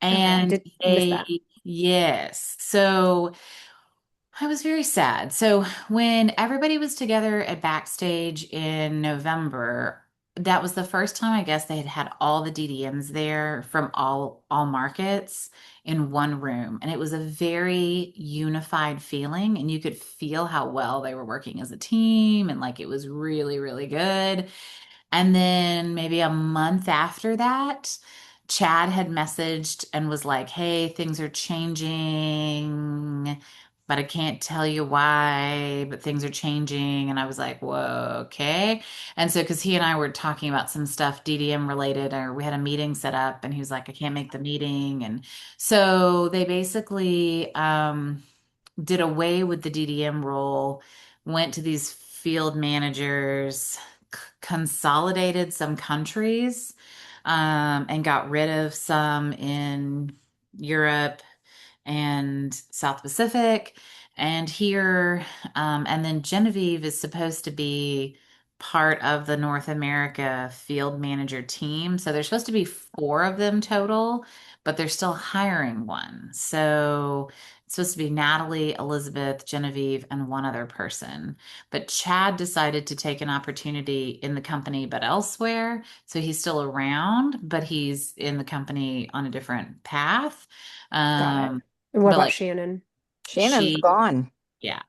okay. I and did miss that. yes. So I was very sad. So when everybody was together at Backstage in November, that was the first time I guess they had had all the DDMs there from all markets in one room, and it was a very unified feeling, and you could feel how well they were working as a team, and like it was really, really good. And then maybe a month after that, Chad had messaged and was like, "Hey, things are changing, but I can't tell you why, but things are changing." And I was like, "Whoa, okay." And so, because he and I were talking about some stuff DDM related, or we had a meeting set up, and he was like, "I can't make the meeting." And so they basically did away with the DDM role, went to these field managers, consolidated some countries, and got rid of some in Europe and South Pacific and here. And then Genevieve is supposed to be part of the North America field manager team. So there's supposed to be 4 of them total, but they're still hiring one. So it's supposed to be Natalie, Elizabeth, Genevieve, and one other person. But Chad decided to take an opportunity in the company, but elsewhere. So he's still around, but he's in the company on a different path. Got it. Um, And what but about like Shannon? Shannon's she, gone, yeah.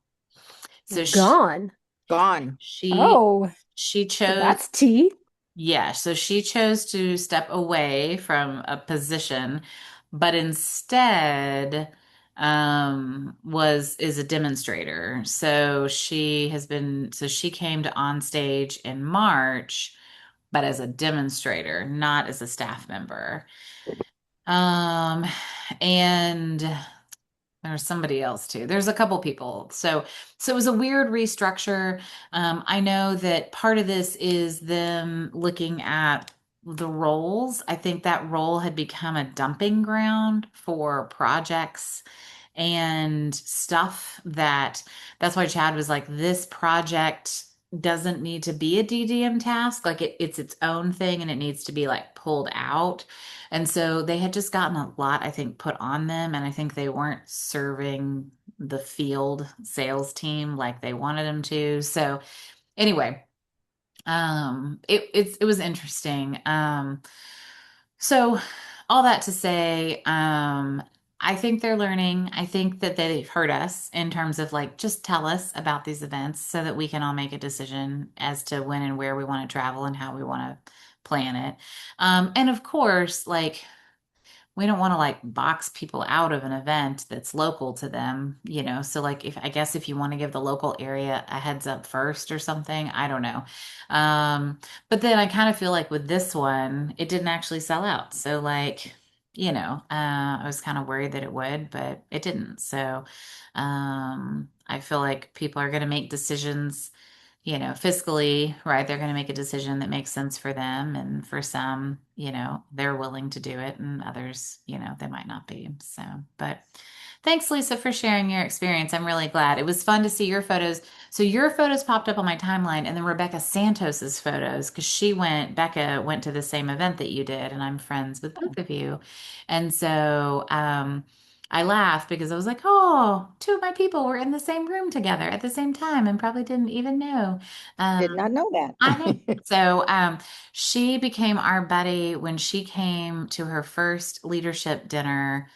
So Gone. gone. she Oh, she well, chose, that's tea. yeah, so she chose to step away from a position, but instead was is a demonstrator. So she came to on stage in March, but as a demonstrator, not as a staff member. Um and there's somebody else too. There's a couple people. So it was a weird restructure. I know that part of this is them looking at the roles. I think that role had become a dumping ground for projects and stuff that's why Chad was like, this project doesn't need to be a DDM task. Like it's its own thing and it needs to be like pulled out. And so they had just gotten a lot, I think, put on them. And I think they weren't serving the field sales team like they wanted them to. So anyway, it was interesting. So all that to say, I think they're learning. I think that they've heard us in terms of like, just tell us about these events so that we can all make a decision as to when and where we want to travel and how we want to plan it. And of course, like we don't want to like box people out of an event that's local to them, you know. So like if I guess if you want to give the local area a heads up first or something, I don't know. But then I kind of feel like with this one, it didn't actually sell out. So like, I was kind of worried that it would, but it didn't. So I feel like people are going to make decisions, fiscally, right? They're going to make a decision that makes sense for them. And for some, they're willing to do it, and others, they might not be. So, but thanks, Lisa, for sharing your experience. I'm really glad. It was fun to see your photos. So, your photos popped up on my timeline, and then Rebecca Santos's photos, because Becca went to the same event that you did, and I'm friends with both of you. And so, I laughed because I was like, oh, 2 of my people were in the same room together at the same time and probably didn't even know. Did Um, not know I know. that. So she became our buddy when she came to her first leadership dinner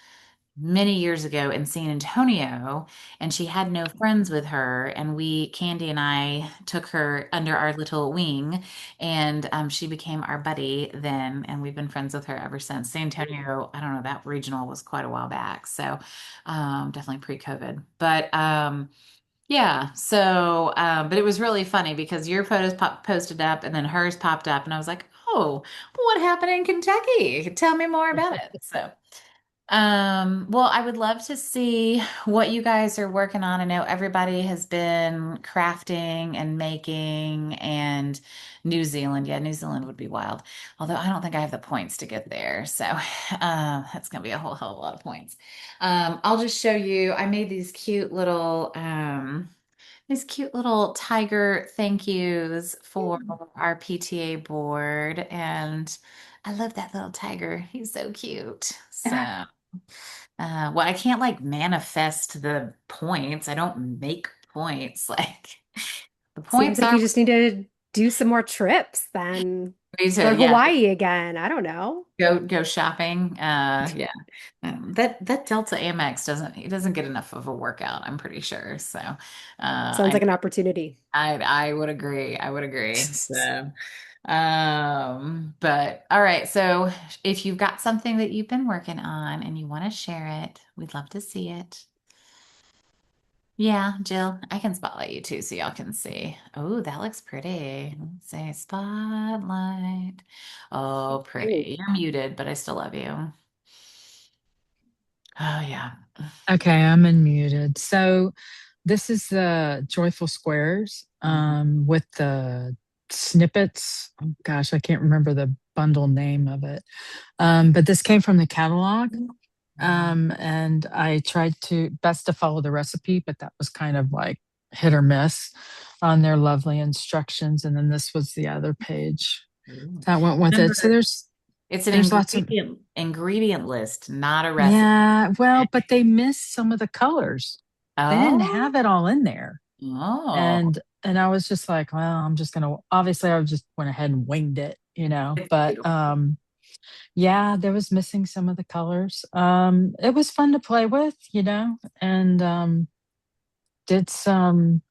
many years ago in San Antonio, and she had no friends with her. And Candy and I took her under our little wing, and she became our buddy then, and we've been friends with her ever since. San Antonio, I don't know, that regional was quite a while back, so definitely pre-COVID. But yeah, so but it was really funny because your posted up, and then hers popped up, and I was like, oh, what happened in Kentucky? Tell me more about it. So. Well, I would love to see what you guys are working on. I know everybody has been crafting and making, and New Zealand. Yeah, New Zealand would be wild. Although I don't think I have the points to get there. So that's gonna be a whole hell of a lot of points. I'll just show you. I made these cute little these cute little tiger thank yous for our PTA board. And I love that little tiger. He's so cute. So, well, I can't like manifest the points. I don't make points. Like the Seems points like are you just need to do some more trips then. way Go to, to yeah, Hawaii again. I don't know. go shopping. Yeah. That Delta Amex doesn't get enough of a workout, I'm pretty sure. So, Sounds like an opportunity. I would agree. I would agree. So, but all right. So if you've got something that you've been working on and you want to share it, we'd love to see it. Yeah, Jill, I can spotlight you too so y'all can see. Oh, that looks pretty. Let's say spotlight. Oh, Ooh. pretty. You're muted, but I still love you. Oh, yeah. Okay, I'm unmuted. So this is the Joyful Squares with the snippets. Oh, gosh, I can't remember the bundle name of it. But this came from the catalog. And I tried to best to follow the recipe, but that was kind of like hit or miss on their lovely instructions. And then this was the other page Ooh. that went with it. So Remember, it's an there's lots of ingredient list, not a recipe. yeah, well, but they missed some of the colors. They didn't Oh, have it all in there. oh. And I was just like, well, I'm just gonna obviously I just went ahead and winged it, It's but beautiful. yeah, there was missing some of the colors. It was fun to play with, and did some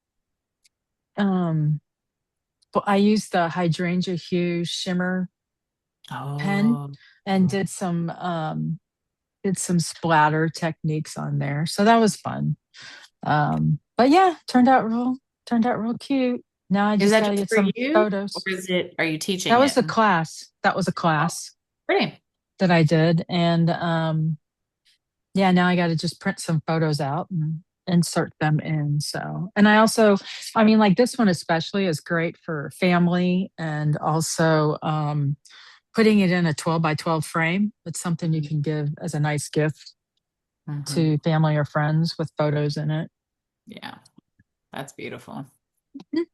but I used the hydrangea hue shimmer pen Oh, and did some splatter techniques on there. So that was fun. But yeah, turned out real cute. Now I is just that got to just get for some you, or photos. are you That teaching was it? a class. That was a Oh, class pretty. that I did, and yeah, now I got to just print some photos out and insert them in. So, and I mean, like this one especially is great for family and also putting it in a 12 by 12 frame. It's something you can give as a nice gift Hmm. to family or friends with photos in it. Yeah, that's beautiful. Mhm.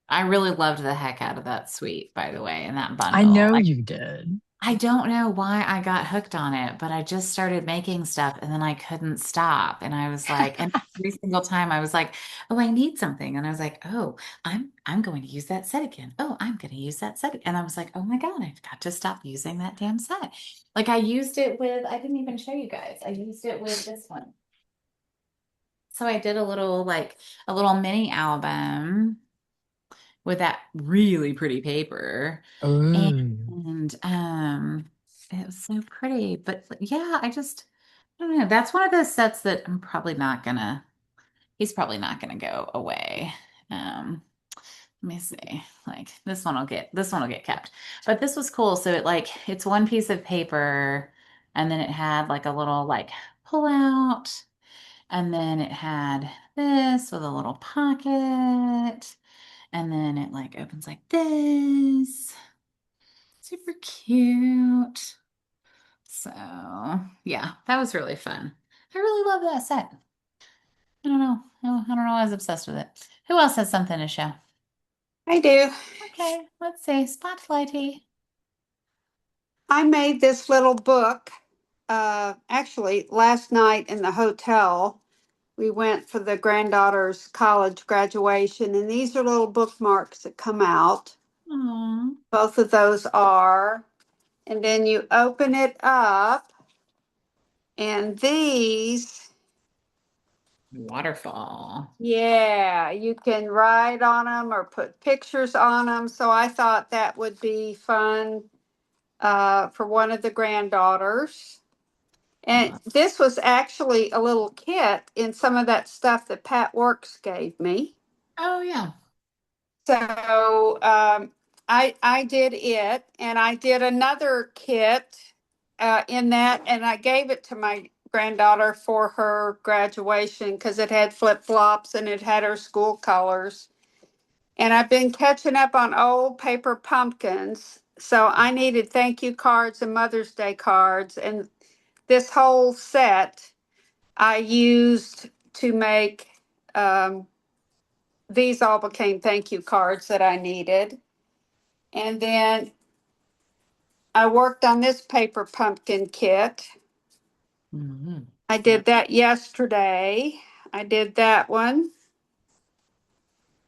I really loved the heck out of that suite, by the way, and that I bundle. know you did. I don't know why I got hooked on it, but I just started making stuff and then I couldn't stop. And I was like, and every single time I was like, oh, I need something. And I was like, oh, I'm going to use that set again. Oh, I'm going to use that set. And I was like, oh my God, I've got to stop using that damn set. Like I used it with, I didn't even show you guys. I used it with this one. So I did a little mini album with that really pretty paper. Oh. And it was so pretty. But yeah, I don't know. That's one of those sets that he's probably not gonna go away. Let me see. Like this one will get kept. But this was cool. So it's one piece of paper and then it had like a little like pull out. And then it had this with a little pocket. And then it like opens like this. Super cute. So, yeah, that was really fun. I really love that set. I don't know. I don't know. I was obsessed with it. Who else has something to show? I do. Okay, let's see. Spotlighty. I made this little book. Actually, last night in the hotel, we went for the granddaughter's college graduation, and these are little bookmarks that come out. Aww. Both of those are. And then you open it up, and these, Waterfall. yeah, you can write on them or put pictures on them. So I thought that would be fun for one of the granddaughters. And this was actually a little kit in some of that stuff that Pat Works gave me. Oh, yeah. So I did it, and I did another kit in that, and I gave it to my granddaughter for her graduation because it had flip flops and it had her school colors. And I've been catching up on old paper pumpkins. So I needed thank you cards and Mother's Day cards. And this whole set I used to make um, these all became thank you cards that I needed. And then I worked on this paper pumpkin kit. Mhm. I did that yesterday. I did that one.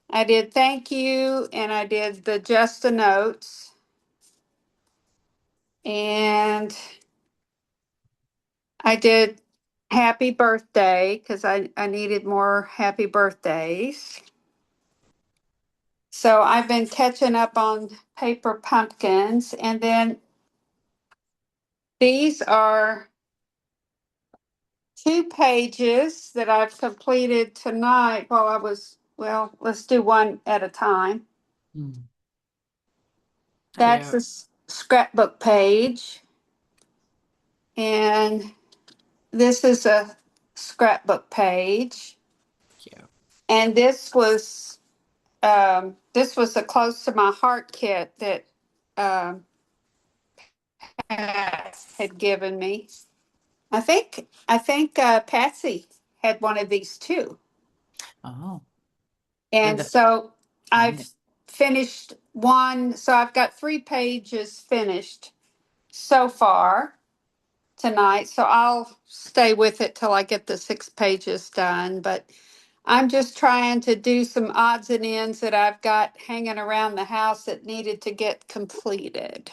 I did thank you, and I did the just the notes. And I did happy birthday because I needed more happy birthdays. So I've been catching up on paper pumpkins. And then these are 2 pages that I've completed tonight while I was, well, let's do one at a time. Mm. That's Cute. the scrapbook page. And this is a scrapbook page. Cute. And this was a close to my heart kit that um, Pat had given me. I think Patsy had one of these too. Oh, did And the so find it? I've finished one. So I've got 3 pages finished so far tonight. So I'll stay with it till I get the 6 pages done. But I'm just trying to do some odds and ends that I've got hanging around the house that needed to get completed.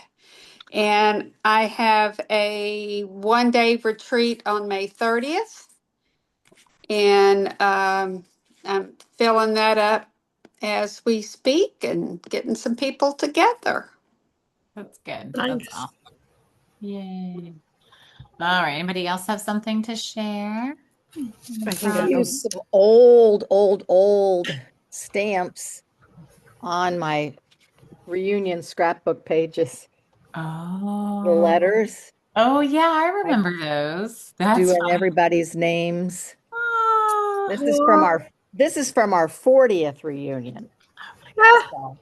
And I have a 1 day retreat on May 30th. And I'm filling that up as we speak and getting some people together. That's good. That's Nice. awesome. Yay. All right. Anybody else have something to share? I can I get From used some old stamps on my reunion scrapbook pages, the oh, letters, oh yeah, I I remember those. That's doing fun. everybody's names. Oh, This is from our 40th reunion. oh my So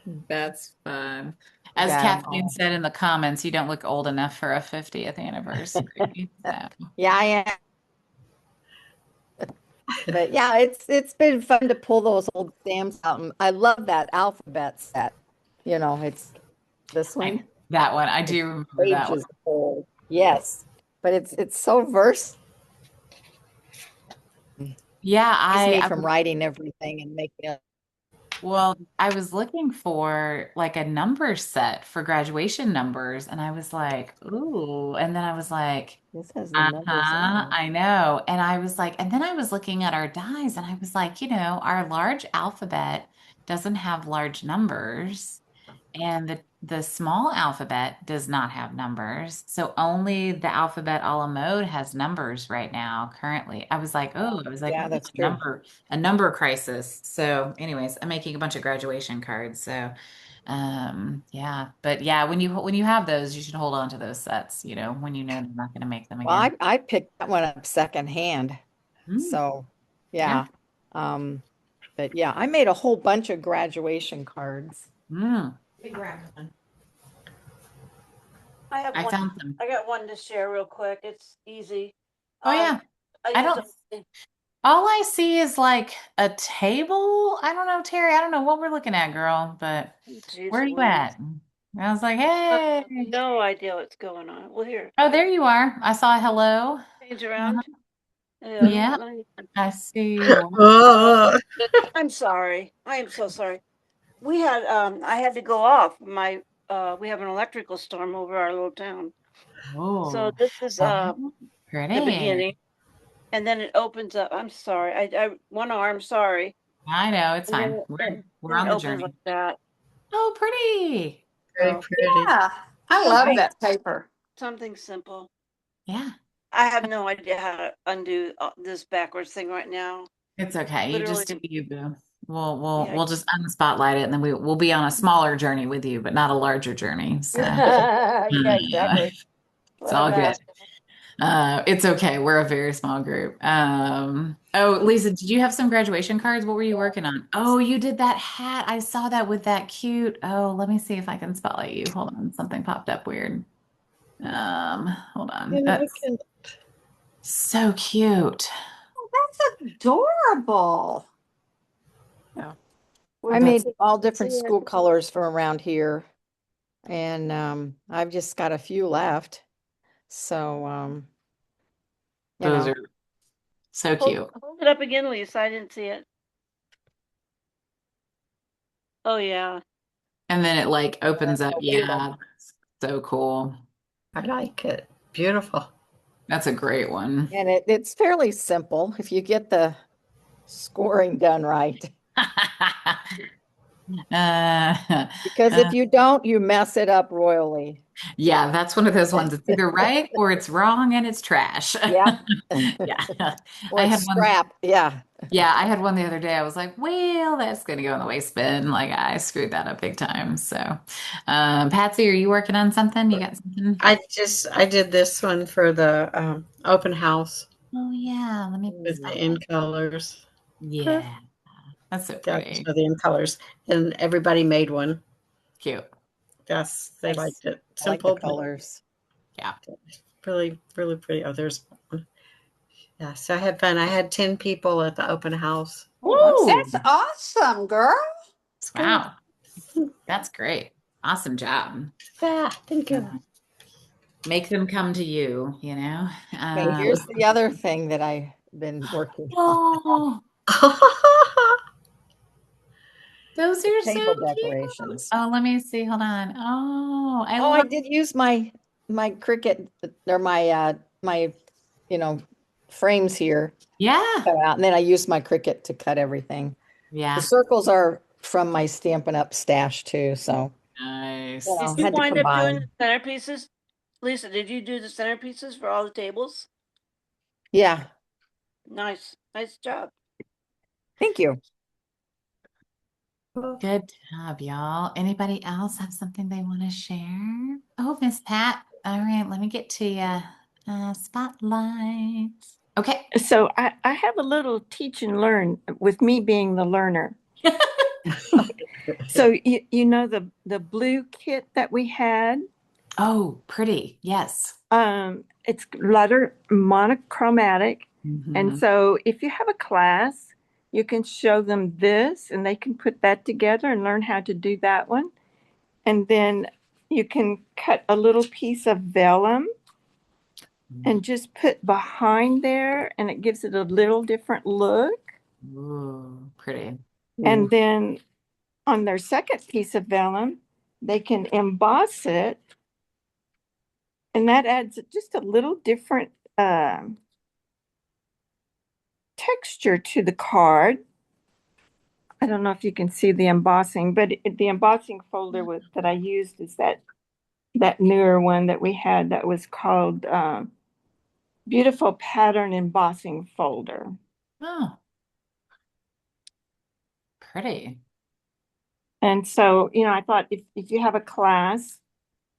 God, that's fun. I As got them Kathleen all. said in the comments, you don't look old enough for a 50th anniversary. So, Yeah, I am. But yeah, it's been fun to pull those old stamps out. And I love that alphabet set. It's this I one. that one, I It's do remember that one. pages old. Yes. But it's so versatile. Yeah, Saves me I from writing everything and making it. well, I was looking for like a number set for graduation numbers, and I was like, ooh. And then I was like, This has the numbers uh-huh, on it. I know. And I was like, and then I was looking at our dies, and I was like, our large alphabet doesn't have large numbers. And the small alphabet does not have numbers. So only the alphabet a la mode has numbers right now, currently. I was like, Yeah, what is that's true. a number crisis. So, anyways, I'm making a bunch of graduation cards. So, yeah. But yeah, when you have those, you should hold on to those sets, when you know they're not going to make them Well, again. I picked that one up secondhand. Mm, So yeah. yeah. Um, but yeah, I made a whole bunch of graduation cards. Mm. Let me grab one. I have I one. found some. I got one to share real quick. It's easy. Oh Um, yeah. I I use don't a, All I see is like a table. I don't know, Terry. I don't know what we're looking at, girl, but geez where are you Louise. at? I was like, I hey. have no idea what's going on. Well, here, Oh, there you are. I saw a hello. change Uh-huh. around. Yeah, Yeah, let me- I see one. uh, Oh, I'm sorry. I am so sorry. We had I had to go off. We have an electrical storm over our little town. So Oh, this is oh, the pretty. beginning, and then it opens up. I'm sorry. I one arm. Sorry, I know, it's and fine. then We're then it on the opens like journey. that. Oh, pretty. very So pretty. Yeah, I love something that paper. something simple. Yeah, I have no idea how to undo this backwards thing right now. it's okay. You Literally, just do you, boo. We'll yeah. we'll just unspotlight it, and then we'll be on a smaller journey with you, but not a larger journey. So, Yeah, exactly. it's What a all mess. good. It's okay. We're a very small group. Oh, Lisa, did you have some graduation cards? What were you working on? Oh, you did that hat. I saw that with that cute. Oh, let me see if I can spotlight you. Hold on. Something popped up weird. Hold on. And I That's can, so cute. That's adorable. I made all different school colors from around here, and I've just got a few left. So, you Those know, are so cute. Hold it up again, Lisa. I didn't see it. Oh yeah. And then it like opens up. a wheel. Yeah, so cool. I like it. Beautiful. That's a great one. And it's fairly simple if you get the scoring done right. Because if you don't, you mess it up royally. Yeah, that's one of those ones. It's either right or it's wrong and it's trash. Yeah. Yeah. Or I it's had one. scrap. Yeah. Yeah, I had one the other day. I was like, well, that's gonna go in the waste bin. Like I screwed that up big time. So, Patsy, are you working on something? You got something? I did this one for the open house Oh yeah, let me with the spot in that. colors. Yeah, that's so Yeah, pretty. so the in colors, and everybody made one. Cute. Yes, they Nice. liked it. I like the Simple, but colors. Yeah. really, really pretty. Oh, there's one. Yeah, so I had fun. I had 10 people at the open house. Woo! That's awesome, girl. Wow. That's great. Awesome job. Yeah, thank you. Make them come to you, you know? Okay, here's the other thing that I've been working on. Oh, those are so Table cute. decorations. Oh, let me see. Hold on. Oh, I Oh, I love. did use my Cricut or my frames here Yeah. cut out, and then I used my Cricut to cut everything. The Yeah. circles are from my Stampin' Up stash too, so Nice. Did you had to wind up doing combine. the centerpieces? Lisa, did you do the centerpieces for all the tables? Yeah, Nice. Nice job. thank you. Good job, y'all. Anybody else have something they want to share? Oh, Miss Pat. All right, let me get to you. Spotlight. Okay. So I have a little teach and learn with me being the learner. So you know the blue kit that we had? Oh, pretty. Yes. It's letter monochromatic. And Mhm. so if you have a class, you can show them this and they can put that together and learn how to do that one. And then you can cut a little piece of vellum and just put behind there and it gives it a little different look. Ooh, pretty. And then on their second piece of vellum, they can emboss it and that adds just a little different texture to the card. I don't know if you can see the embossing, but the embossing folder that I used is that newer one that we had that was called Beautiful Pattern Embossing Folder. Oh, pretty. And so, I thought if you have a class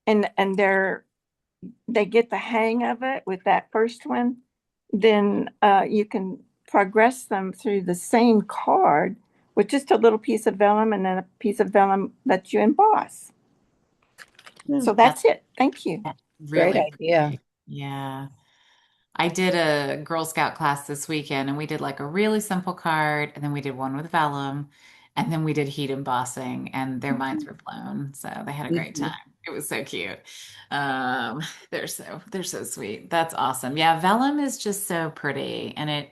and they get the hang of it with that first one, then you can progress them through the same card with just a little piece of vellum and then a piece of vellum that you emboss. So that's it. Thank you. Great Really idea. pretty. Yeah. I did a Girl Scout class this weekend and we did like a really simple card and then we did one with vellum and then we did heat embossing and their minds were blown. So they had a great time. It was so cute. Um, they're so sweet. That's awesome. Yeah, vellum is just so pretty and it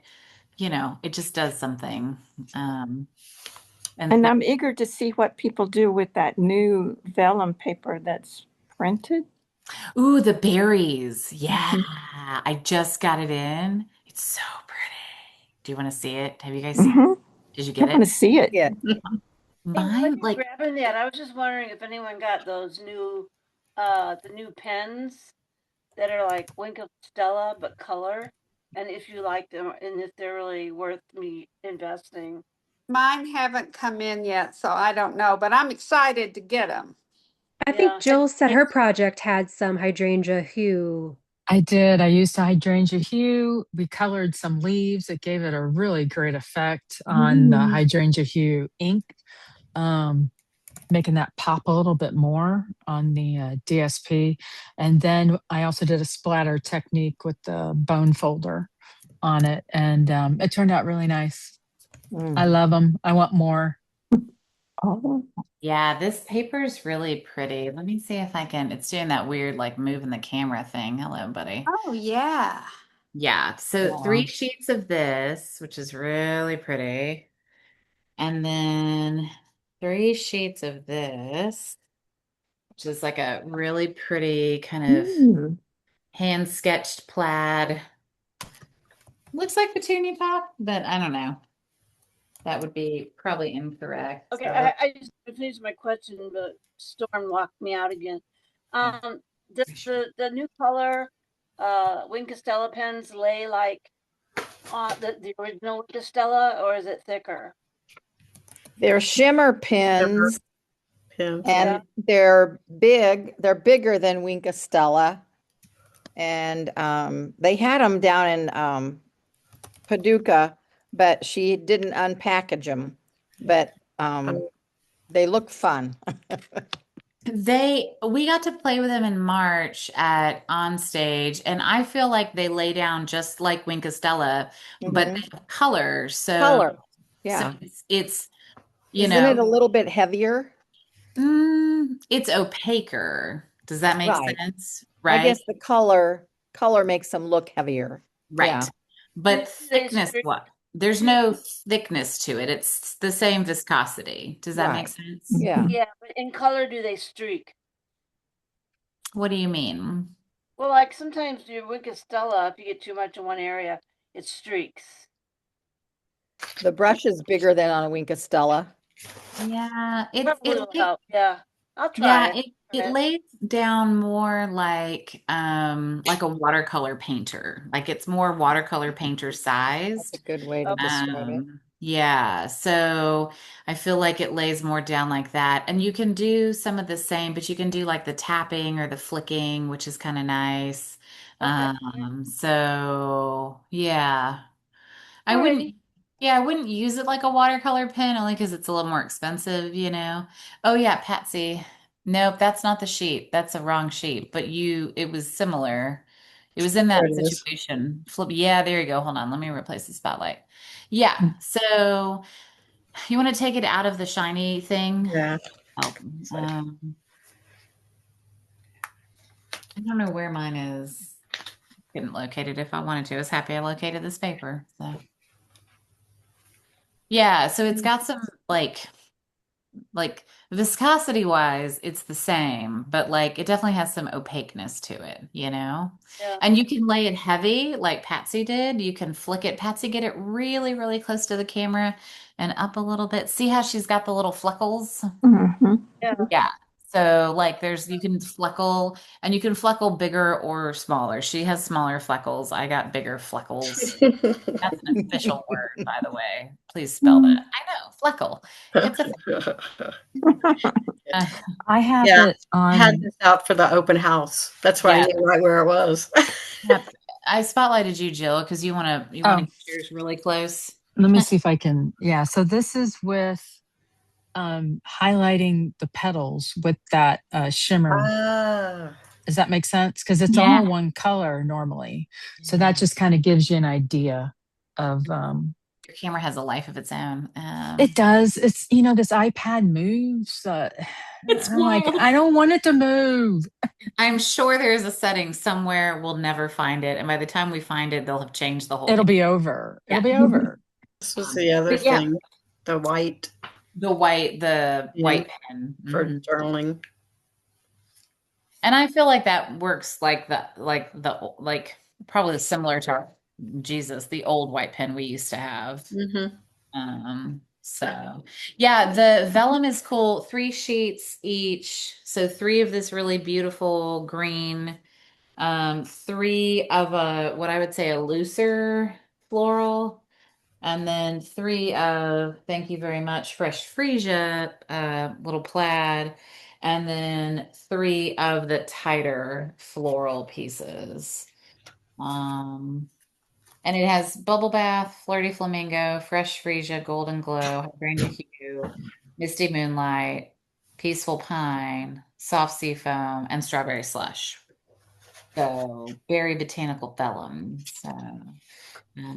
just does something. And And I'm eager to see what people do with that new vellum paper that's printed. ooh, the berries. Yeah. I just got it in. It's so pretty. Do you want to see it? Have you guys seen it? Mm-hmm. Did you I get want it? to see it. Yeah. Hey, while Mine, you're like, grabbing that, I was just wondering if anyone got those the new pens that are like Wink of Stella but color, and if you like them and if they're really worth me investing. Mine haven't come in yet, so I don't know, but I'm excited to get them. I think Yeah. Jill said her project had some hydrangea hue. I did. I used a hydrangea hue. We colored some leaves. It gave it a really great effect on the hydrangea hue ink, making that pop a little bit more on the DSP. And then I also did a splatter technique with the bone folder on it. And it turned out really nice. I love them. I want more. Oh. Yeah, this paper is really pretty. Let me see if I can. It's doing that weird, like moving the camera thing. Hello, buddy. Oh, yeah. Yeah, so Yeah. 3 sheets of this, which is really pretty. And then 3 sheets of this, which is like a really pretty kind of Mm. hand sketched plaid. Looks like petunia top, but I don't know. That would be probably incorrect. Okay, So I just finished my question, but Storm locked me out again. Does the new color Wink Costella pens lay like on the original Wink Costella, or is it thicker? They're shimmer pins Pins. and Yeah. they're big. They're bigger than Winka Stella. And they had them down in Paducah, but she didn't unpackage them. But they look fun. we got to play with them in March at on stage, and I feel like they lay down just like Wink Stella, but they Mhm. have color. So Color. so Yeah. it's you Isn't it know, a little bit heavier? it's opaquer. Does that make Right. sense? I Right? guess the color makes them look heavier. Right. Yeah. But Do they thickness, streak? what? There's no thickness to it. It's the same viscosity. Does that make Right. sense? Yeah. Yeah, but in color, do they streak? What do you mean? Well, like sometimes your Wink Costella, if you get too much in one area, it streaks. The brush is bigger than on a Winka Stella. Yeah, Probably will help. Yeah, I'll try yeah, it. it lays down more like a watercolor painter. Like it's more watercolor painter That's a sized. good way to describe it. Yeah, so I feel like it lays more down like that. And you can do some of the same, but you can do like the tapping or the flicking, which is kind of nice. Okay. So yeah. I wouldn't, Alrighty. yeah, I wouldn't use it like a watercolor pen only because it's a little more expensive, you know. Oh yeah, Patsy. Nope, that's not the sheet. That's a wrong sheet. But it was similar. It was in There that it is. situation. Flip. Yeah, there you go. Hold on. Let me replace the spotlight. Yeah. So you want to take it out of the shiny thing? Yeah. Oh, I don't know where mine is. Couldn't locate it if I wanted to. I was happy I located this paper. So yeah, so it's got some like viscosity wise, it's the same, but like it definitely has some opaqueness to it, you know? Yeah. And you can lay it heavy like Patsy did. You can flick it. Patsy, get it really, really close to the camera and up a little bit. See how she's got the little fleckles? Mhm. Yeah. Yeah. So like you can fleckle and you can fleckle bigger or smaller. She has smaller fleckles. I got bigger fleckles. That's an official word, by the way. Please spell that. I know, fleckle. It's a uh, I have Yeah, it I had on. this out for the open house. That's why I yeah. knew right where it was. Yep. I spotlighted you, Jill, because you want to Oh, get yours really close. let me see if I can. Yeah. So this is with highlighting the petals with that shimmer. Ah, Does that make sense? Because it's Yeah. all one color normally. So Yeah. that just kind of gives you an idea of Your camera has a life of its own. it does. It's this iPad moves. It's I'm like, wild. I don't want it to move. I'm sure there's a setting somewhere we'll never find it, and by the time we find it, they'll have changed the whole It'll thing. be over. It'll Yeah. be over. this was the other But yeah, thing, the white the white pen pen. for journaling. And I feel like that works like probably similar to the old white pen we used to have. Hmm. So yeah, the vellum is cool. 3 sheets each. So three of this really beautiful green, three of what I would say a looser floral, and then three of, thank you very much, fresh freesia, little plaid, and then three of the tighter floral pieces. Um, and it has bubble bath, flirty flamingo, fresh freesia, golden glow, hydrangea hue, misty moonlight, peaceful pine, soft sea foam, and strawberry slush. So very botanical vellum. So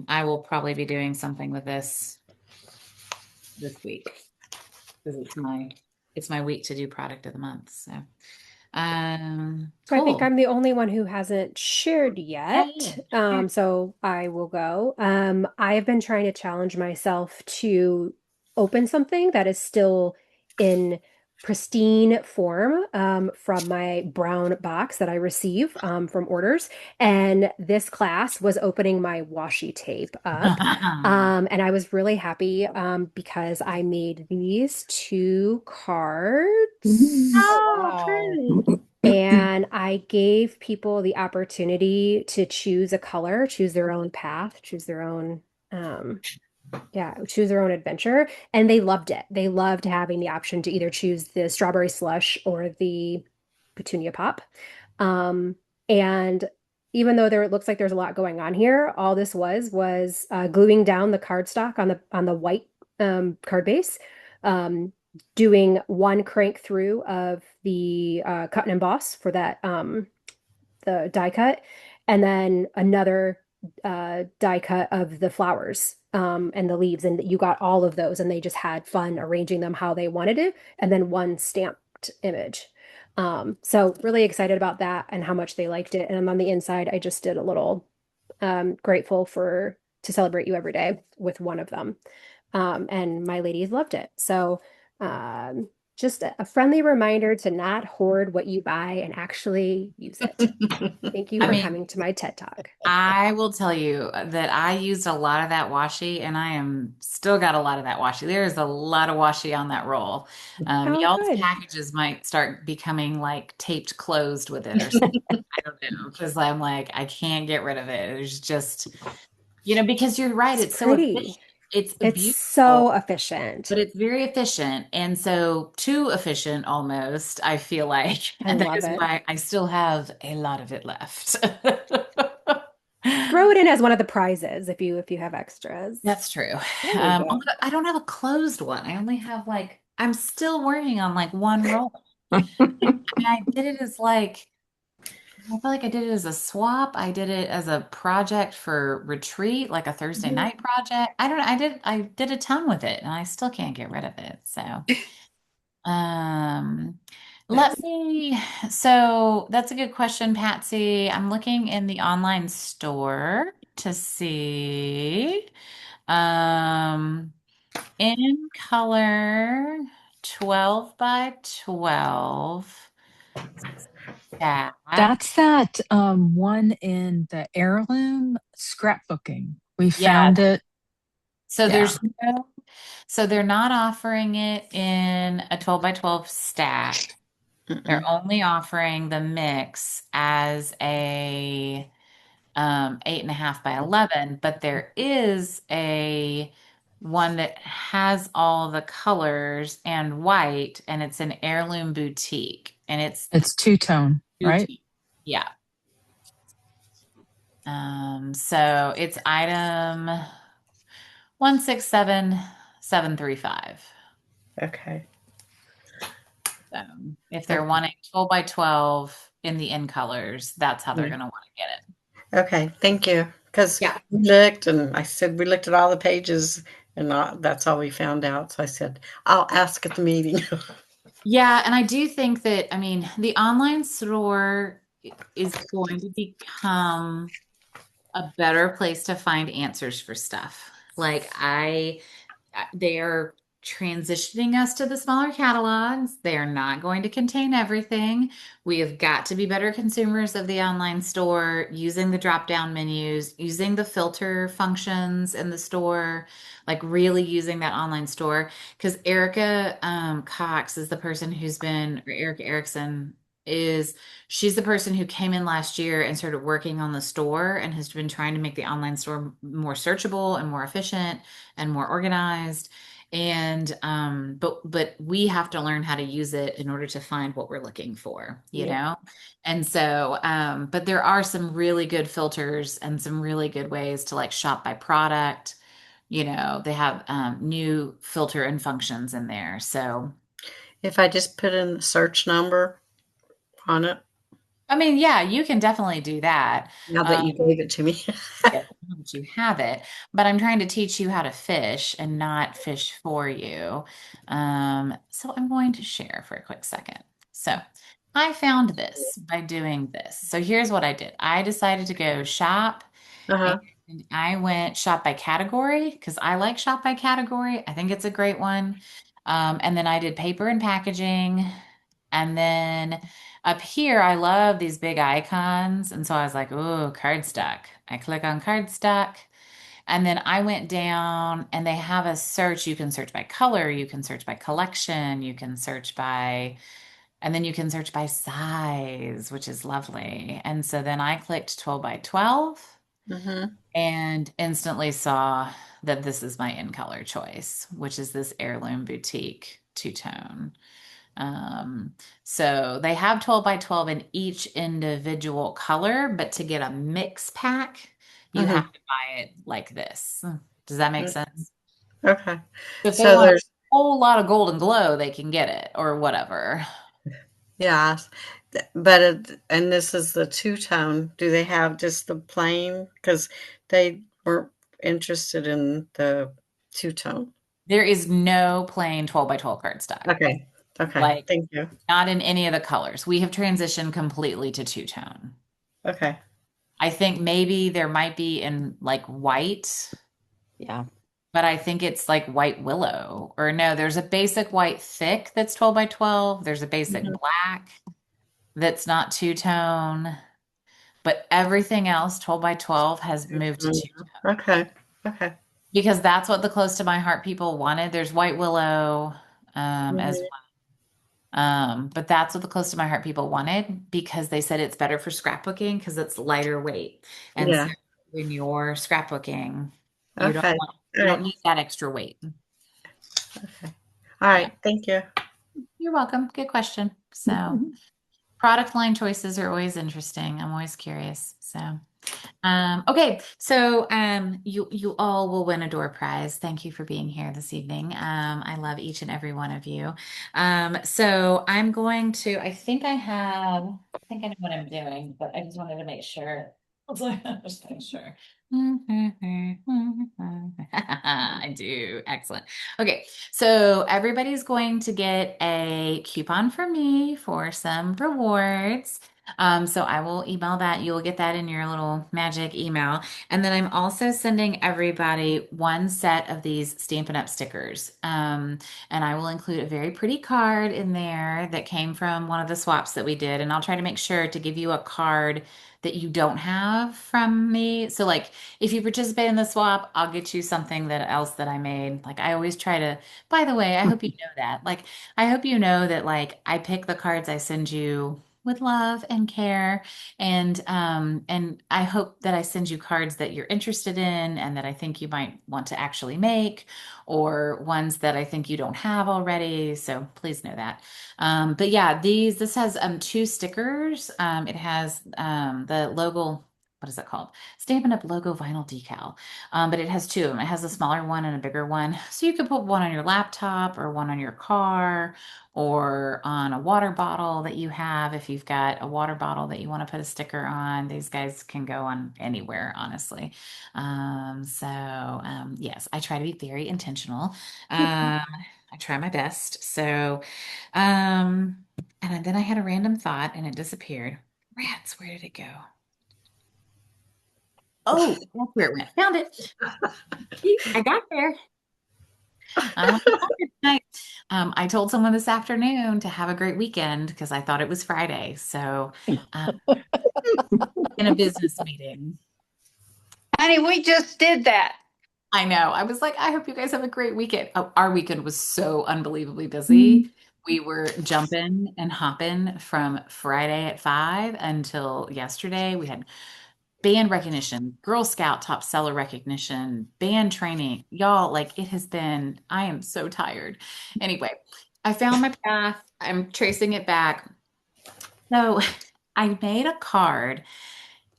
I will probably be doing something with this week. because it's my week to do product of the month. So So I think cool. I'm the only one who hasn't shared Yeah, yeah, yet. yeah. So I will go. I have been trying to challenge myself to open something that is still in pristine form from my brown box that I receive from orders. And this class was opening my washi tape up. And I was really happy because I made these two cards. Oh, Oh, wow. pretty. And I gave people the opportunity to choose a color, choose their own path, choose their own, um, yeah, choose their own adventure. And they loved it. They loved having the option to either choose the strawberry slush or the petunia pop. Um, and even though it looks like there's a lot going on here, all this was gluing down the cardstock on the white card base, um, doing one crank through of the cut and emboss for that the die cut, and then another die cut of the flowers and the leaves, and you got all of those, and they just had fun arranging them how they wanted it, and then one stamped image. So really excited about that and how much they liked it. And on the inside, I just did a little grateful for to celebrate you every day with one of them. And my ladies loved it. So um, just a friendly reminder to not hoard what you buy and actually use it. Thank you I for mean, coming to my TED Talk. I will tell you that I used a lot of that washi and I am still got a lot of that washi. There is a lot of washi on that roll. Oh, Y'all's good. packages might start becoming like taped closed with it or something. I don't know. Because I'm like, I can't get rid of it. It's just, because you're right. It's It's so efficient. pretty. It's It's beautiful, so efficient. but it's very efficient. And so too efficient almost, I feel like. I And that love is it. why I still have a lot of it left. Throw it in as one of the prizes if you have extras. That's true. There you go. Although I don't have a closed one. I only have I'm still working on one roll. And I did it as I feel like I did it as a swap. I did it as a project for retreat, like a Thursday Mhm. night project. I don't know. I did a ton with it and I still can't get rid of it. So, um, let Nice. me, so that's a good question, Patsy. I'm looking in the online store to see. Um, in color 12 by 12 stack. That's that one in the heirloom scrapbooking. We Yeah. found it. So Yeah. so they're not offering it in a 12 by 12 stack. They're Mm-mm. only offering the mix as a 8.5 by 11, but there is a one that has all the colors and white, and it's an heirloom boutique, and it's It's two-tone, right? boutique. Yeah. So it's item 167735. Okay. So if they're Okay. wanting 12 by 12 in the in colors, that's how they're Yeah. going to want to get it. Okay. Thank you. Because Yeah. we looked and I said, we looked at all the pages and that's all we found out. So I said, I'll ask at the meeting. Yeah, and I do think that, I mean, the online store is going to become a better place to find answers for stuff. They are transitioning us to the smaller catalogs. They are not going to contain everything. We have got to be better consumers of the online store, using the drop-down menus, using the filter functions in the store, like really using that online store. Because Erica Cox is the person or Erica Erickson is she's the person who came in last year and started working on the store and has been trying to make the online store more searchable and more efficient and more organized. And but we have to learn how to use it in order to find what we're looking for, you Yep. know? And so but there are some really good filters and some really good ways to shop by product. They have new filter and functions in there. So If I just put in the search number on it, I mean, yeah, you can definitely do that. now that Um, you gave it to me. that you have it, but I'm trying to teach you how to fish and not fish for you. So I'm going to share for a quick second. So I found this by doing this. So here's what I did. I decided to go shop and Uh-huh. I went shop by category because I like shop by category. I think it's a great one. And then I did paper and packaging. And then up here, I love these big icons. And so I was like, oh, cardstock. I click on cardstock. And then I went down and they have a search. You can search by color, you can search by collection, you can search by, and then you can search by size, which is lovely. And so then I clicked 12 by 12 Mm-hmm. and instantly saw that this is my in color choice, which is this Heirloom Boutique two-tone. Um, so they have 12 by 12 in each individual color, but to get a mix pack, you have Mm-hmm. to buy it like this. Does that make sense? Okay. If they So want a there's, whole lot of golden glow, they can get it or whatever. yeah, but and this is the two-tone. Do they have just the plain? Because they weren't interested in the two-tone. There is no plain 12 by 12 cardstock, Okay. Okay. like Thank you. not in any of the colors. We have transitioned completely to two-tone. Okay. I think maybe there might be in like white, Yeah. but I think it's like white willow. Or no, there's a basic white thick that's 12 by 12. There's a basic Mhm. black that's not two-tone, but everything else 12 by 12 has moved to two-tone Okay. Okay. because that's what the close to my heart people wanted. There's white willow as Mhm. well. But that's what the close to my heart people wanted because they said it's better for scrapbooking because it's lighter weight. And so Yeah. when you're scrapbooking, Okay. you All don't right. need that extra weight. Okay. All Yeah. right. Thank you. You're welcome. Good question. So product line choices are always interesting. I'm always curious. So okay, so you all will win a door prize. Thank you for being here this evening. I love each and every one of you. So I'm going to, I think I know what I'm doing, but I just wanted to make sure. I was like, just make sure. I do. Excellent. Okay, so everybody's going to get a coupon from me for some rewards. So I will email that. You'll get that in your little magic email. And then I'm also sending everybody one set of these Stampin' Up! Stickers. And I will include a very pretty card in there that came from one of the swaps that we did. And I'll try to make sure to give you a card that you don't have from me. So like if you participate in the swap, I'll get you something that else that I made. Like I always try to, by the way, I hope you know that. Like I hope you know that like I pick the cards I send you with love and care and I hope that I send you cards that you're interested in and that I think you might want to actually make or ones that I think you don't have already, so please know that. But yeah, this has two stickers. It has the logo, what is it called? Stampin' Up! Logo vinyl decal. But it has two of them. It has a smaller one and a bigger one. So you could put one on your laptop or one on your car or on a water bottle that you have. If you've got a water bottle that you want to put a sticker on, these guys can go on anywhere, honestly. Yes, I try to be very intentional. I try my best. And then I had a random thought and it disappeared. Rats, where did it go? Oh, that's where it went. Found it. I got there. Good night. I told someone this afternoon to have a great weekend because I thought it was Friday. So, um, in a business meeting, Honey, we just did that. I know. I was like, I hope you guys have a great weekend. Oh, our weekend was so unbelievably busy. We were jumping and hopping from Friday at 5 until yesterday. We had band recognition, Girl Scout top seller recognition, band training. Y'all, like it has been, I am so tired. Anyway, I found my path. I'm tracing it back. So I made a card.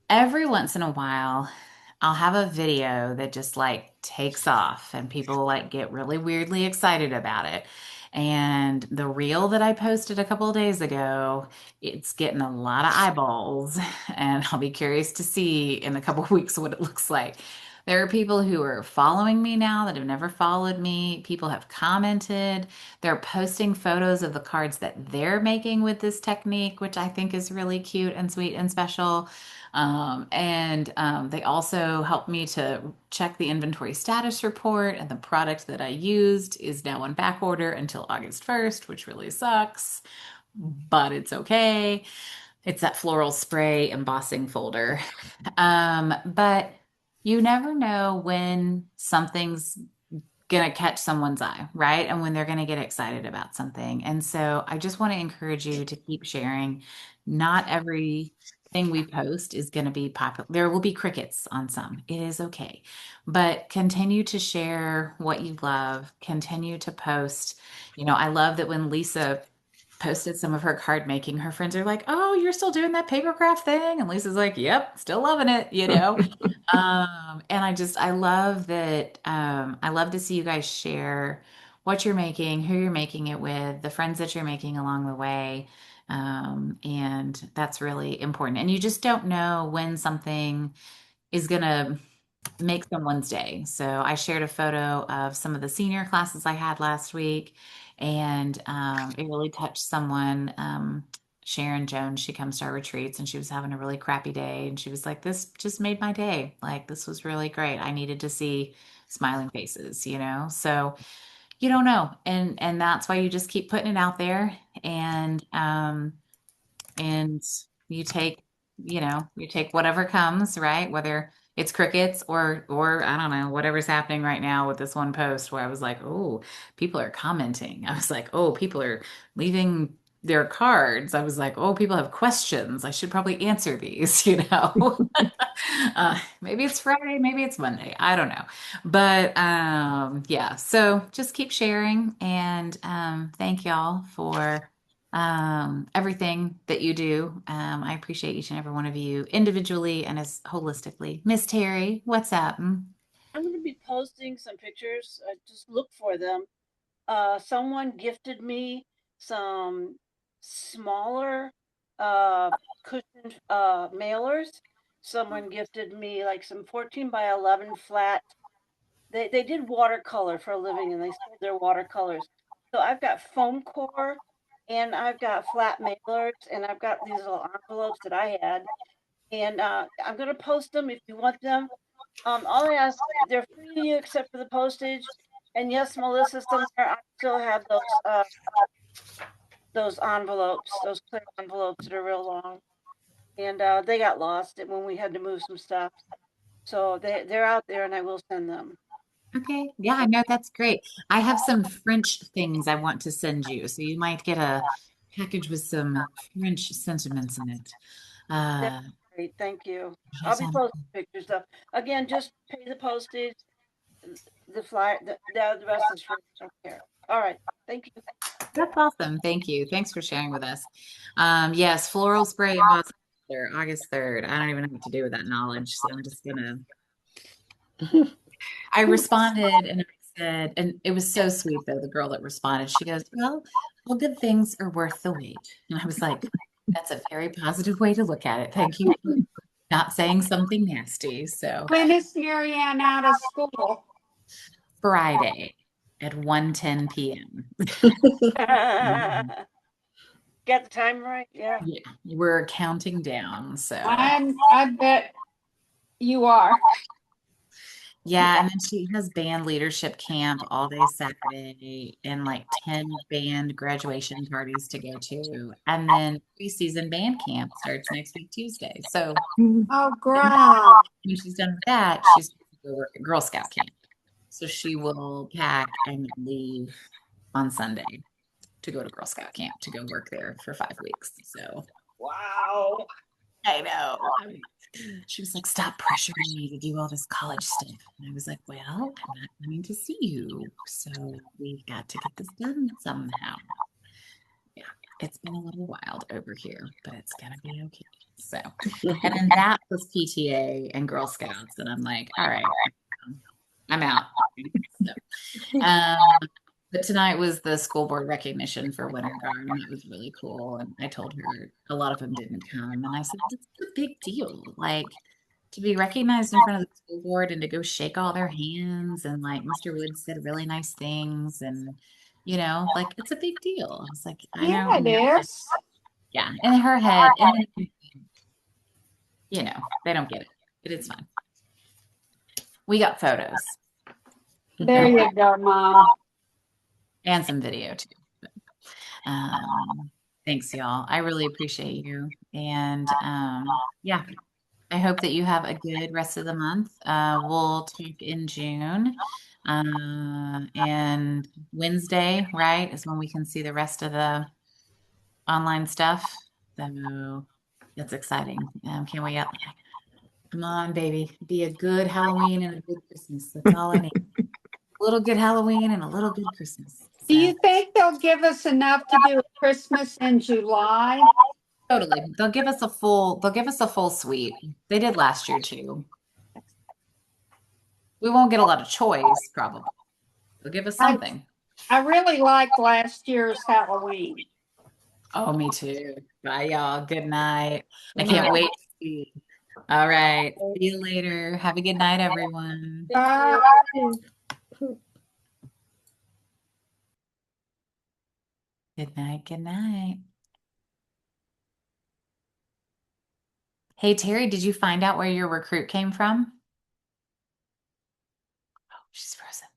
Every once in a while, I'll have a video that just like takes off and people like get really weirdly excited about it. And the reel that I posted a couple of days ago, it's getting a lot of eyeballs, and I'll be curious to see in a couple of weeks what it looks like. There are people who are following me now that have never followed me. People have commented. They're posting photos of the cards that they're making with this technique, which I think is really cute and sweet and special. And they also helped me to check the inventory status report, and the product that I used is now on back order until August 1st, which really sucks, but it's okay. It's that floral spray embossing folder. But you never know when something's gonna catch someone's eye, right? And when they're gonna get excited about something. And so I just want to encourage you to keep sharing. Not everything we post is gonna be popular. There will be crickets on some. It is okay. But continue to share what you love. Continue to post. I love that when Lisa posted some of her card making, her friends are like, "Oh, you're still doing that paper craft thing?" And Lisa's like, "Yep, still loving it." And I love that. I love to see you guys share what you're making, who you're making it with, the friends that you're making along the way. And that's really important. And you just don't know when something is gonna make someone's day. So I shared a photo of some of the senior classes I had last week, and it really touched someone. Sharon Jones, she comes to our retreats, and she was having a really crappy day, and she was like, "This just made my day. Like, this was really great. I needed to see smiling faces." So you don't know, and that's why you just keep putting it out there, and you take you take whatever comes, right? Whether it's crickets or I don't know, whatever's happening right now with this one post where I was like, oh, people are commenting. I was like, oh, people are leaving their cards. I was like, oh, people have questions. I should probably answer these. Maybe it's Friday, maybe it's Monday, I don't know. But yeah, so just keep sharing, and thank y'all for everything that you do. I appreciate each and every one of you individually and as holistically. Miss Terry, what's up? I'm going to be posting some pictures. Just look for them. Someone gifted me some smaller uh, cushioned mailers. Someone gifted me like some 14 by 11 flat. They did watercolor for a living, and they sold their watercolors. So I've got foam core, and I've got flat mailers, and I've got these little envelopes that I had. And I'm going to post them if you want them. All I ask, they're free to you except for the postage. And yes, Melissa, somewhere I still have those envelopes, those clear envelopes that are real long, and they got lost when we had to move some stuff. So they're out there, and I will send them. Okay. Yeah, I know that's great. I have some French things I want to send you. So you might get a package with some French sentiments in it. That's Uh, great, thank you. I'll be j'aime. posting pictures though. Again, just pay the postage, the flyer, the rest is free. I don't care. All right, thank you. That's awesome. Thank you. Thanks for sharing with us. Yes, floral spray and moss there, August 3rd. I don't even know what to do with that knowledge. So I'm just gonna I responded and I said, and it was so sweet though, the girl that responded, she goes, "Well, all good things are worth the wait." And I was like, that's a very positive way to look at it. Thank you for not saying something nasty. So When is Marianne out of school? Friday at 1:10 p.m. Got the time right? Yeah. Yeah, we're counting down. So I bet you are. yeah, and then she has band leadership camp all day Saturday and like 10 band graduation parties to go to. And then preseason band camp starts next week, Tuesday. So Oh, when girl. she's done with that, she's going to go work at Girl Scout camp. So she will pack and leave on Sunday to go to Girl Scout camp to go work there for 5 weeks. So Wow. I know. She was like, "Stop pressuring me to do all this college stuff." And I was like, "Well, I'm not coming to see you. So we've got to get this done somehow." Yeah, it's been a little wild over here, but it's gonna be okay. So, and then that was PTA and Girl Scouts. And I'm like, all right, I'm out. So, um, But tonight was the school board recognition for Winter Guard, and it was really cool. And I told her a lot of them didn't come, and I said it's a big deal, like to be recognized in front of the school board and to go shake all their hands. And like Mr. Woods said really nice things, and like it's a big deal. I was like, I Yeah, know, it is. yeah, in her head, and they don't get it, but it's fine. We got photos. There you go, Mom. And some video too. Thanks, y'all. I really appreciate you. And yeah, I hope that you have a good rest of the month. We'll talk in June. And Wednesday, right, is when we can see the rest of the online stuff. So that's exciting. Can't wait. Come on, baby. Be a good Halloween and a good Christmas. That's all I need. A little good Halloween and a little good Christmas. Do So you think they'll give us enough to do Christmas in July? totally. They'll give us a full suite. They did last year too. We won't get a lot of choice, probably. They'll give us I something. I really liked last year's Halloween. Oh, me too. Bye, y'all. Good night. I can't wait to see. All right. See you later. Have a good night, everyone. Bye. Good night. Good night. Hey, Terry, did you find out where your recruit came from? Oh, she's frozen.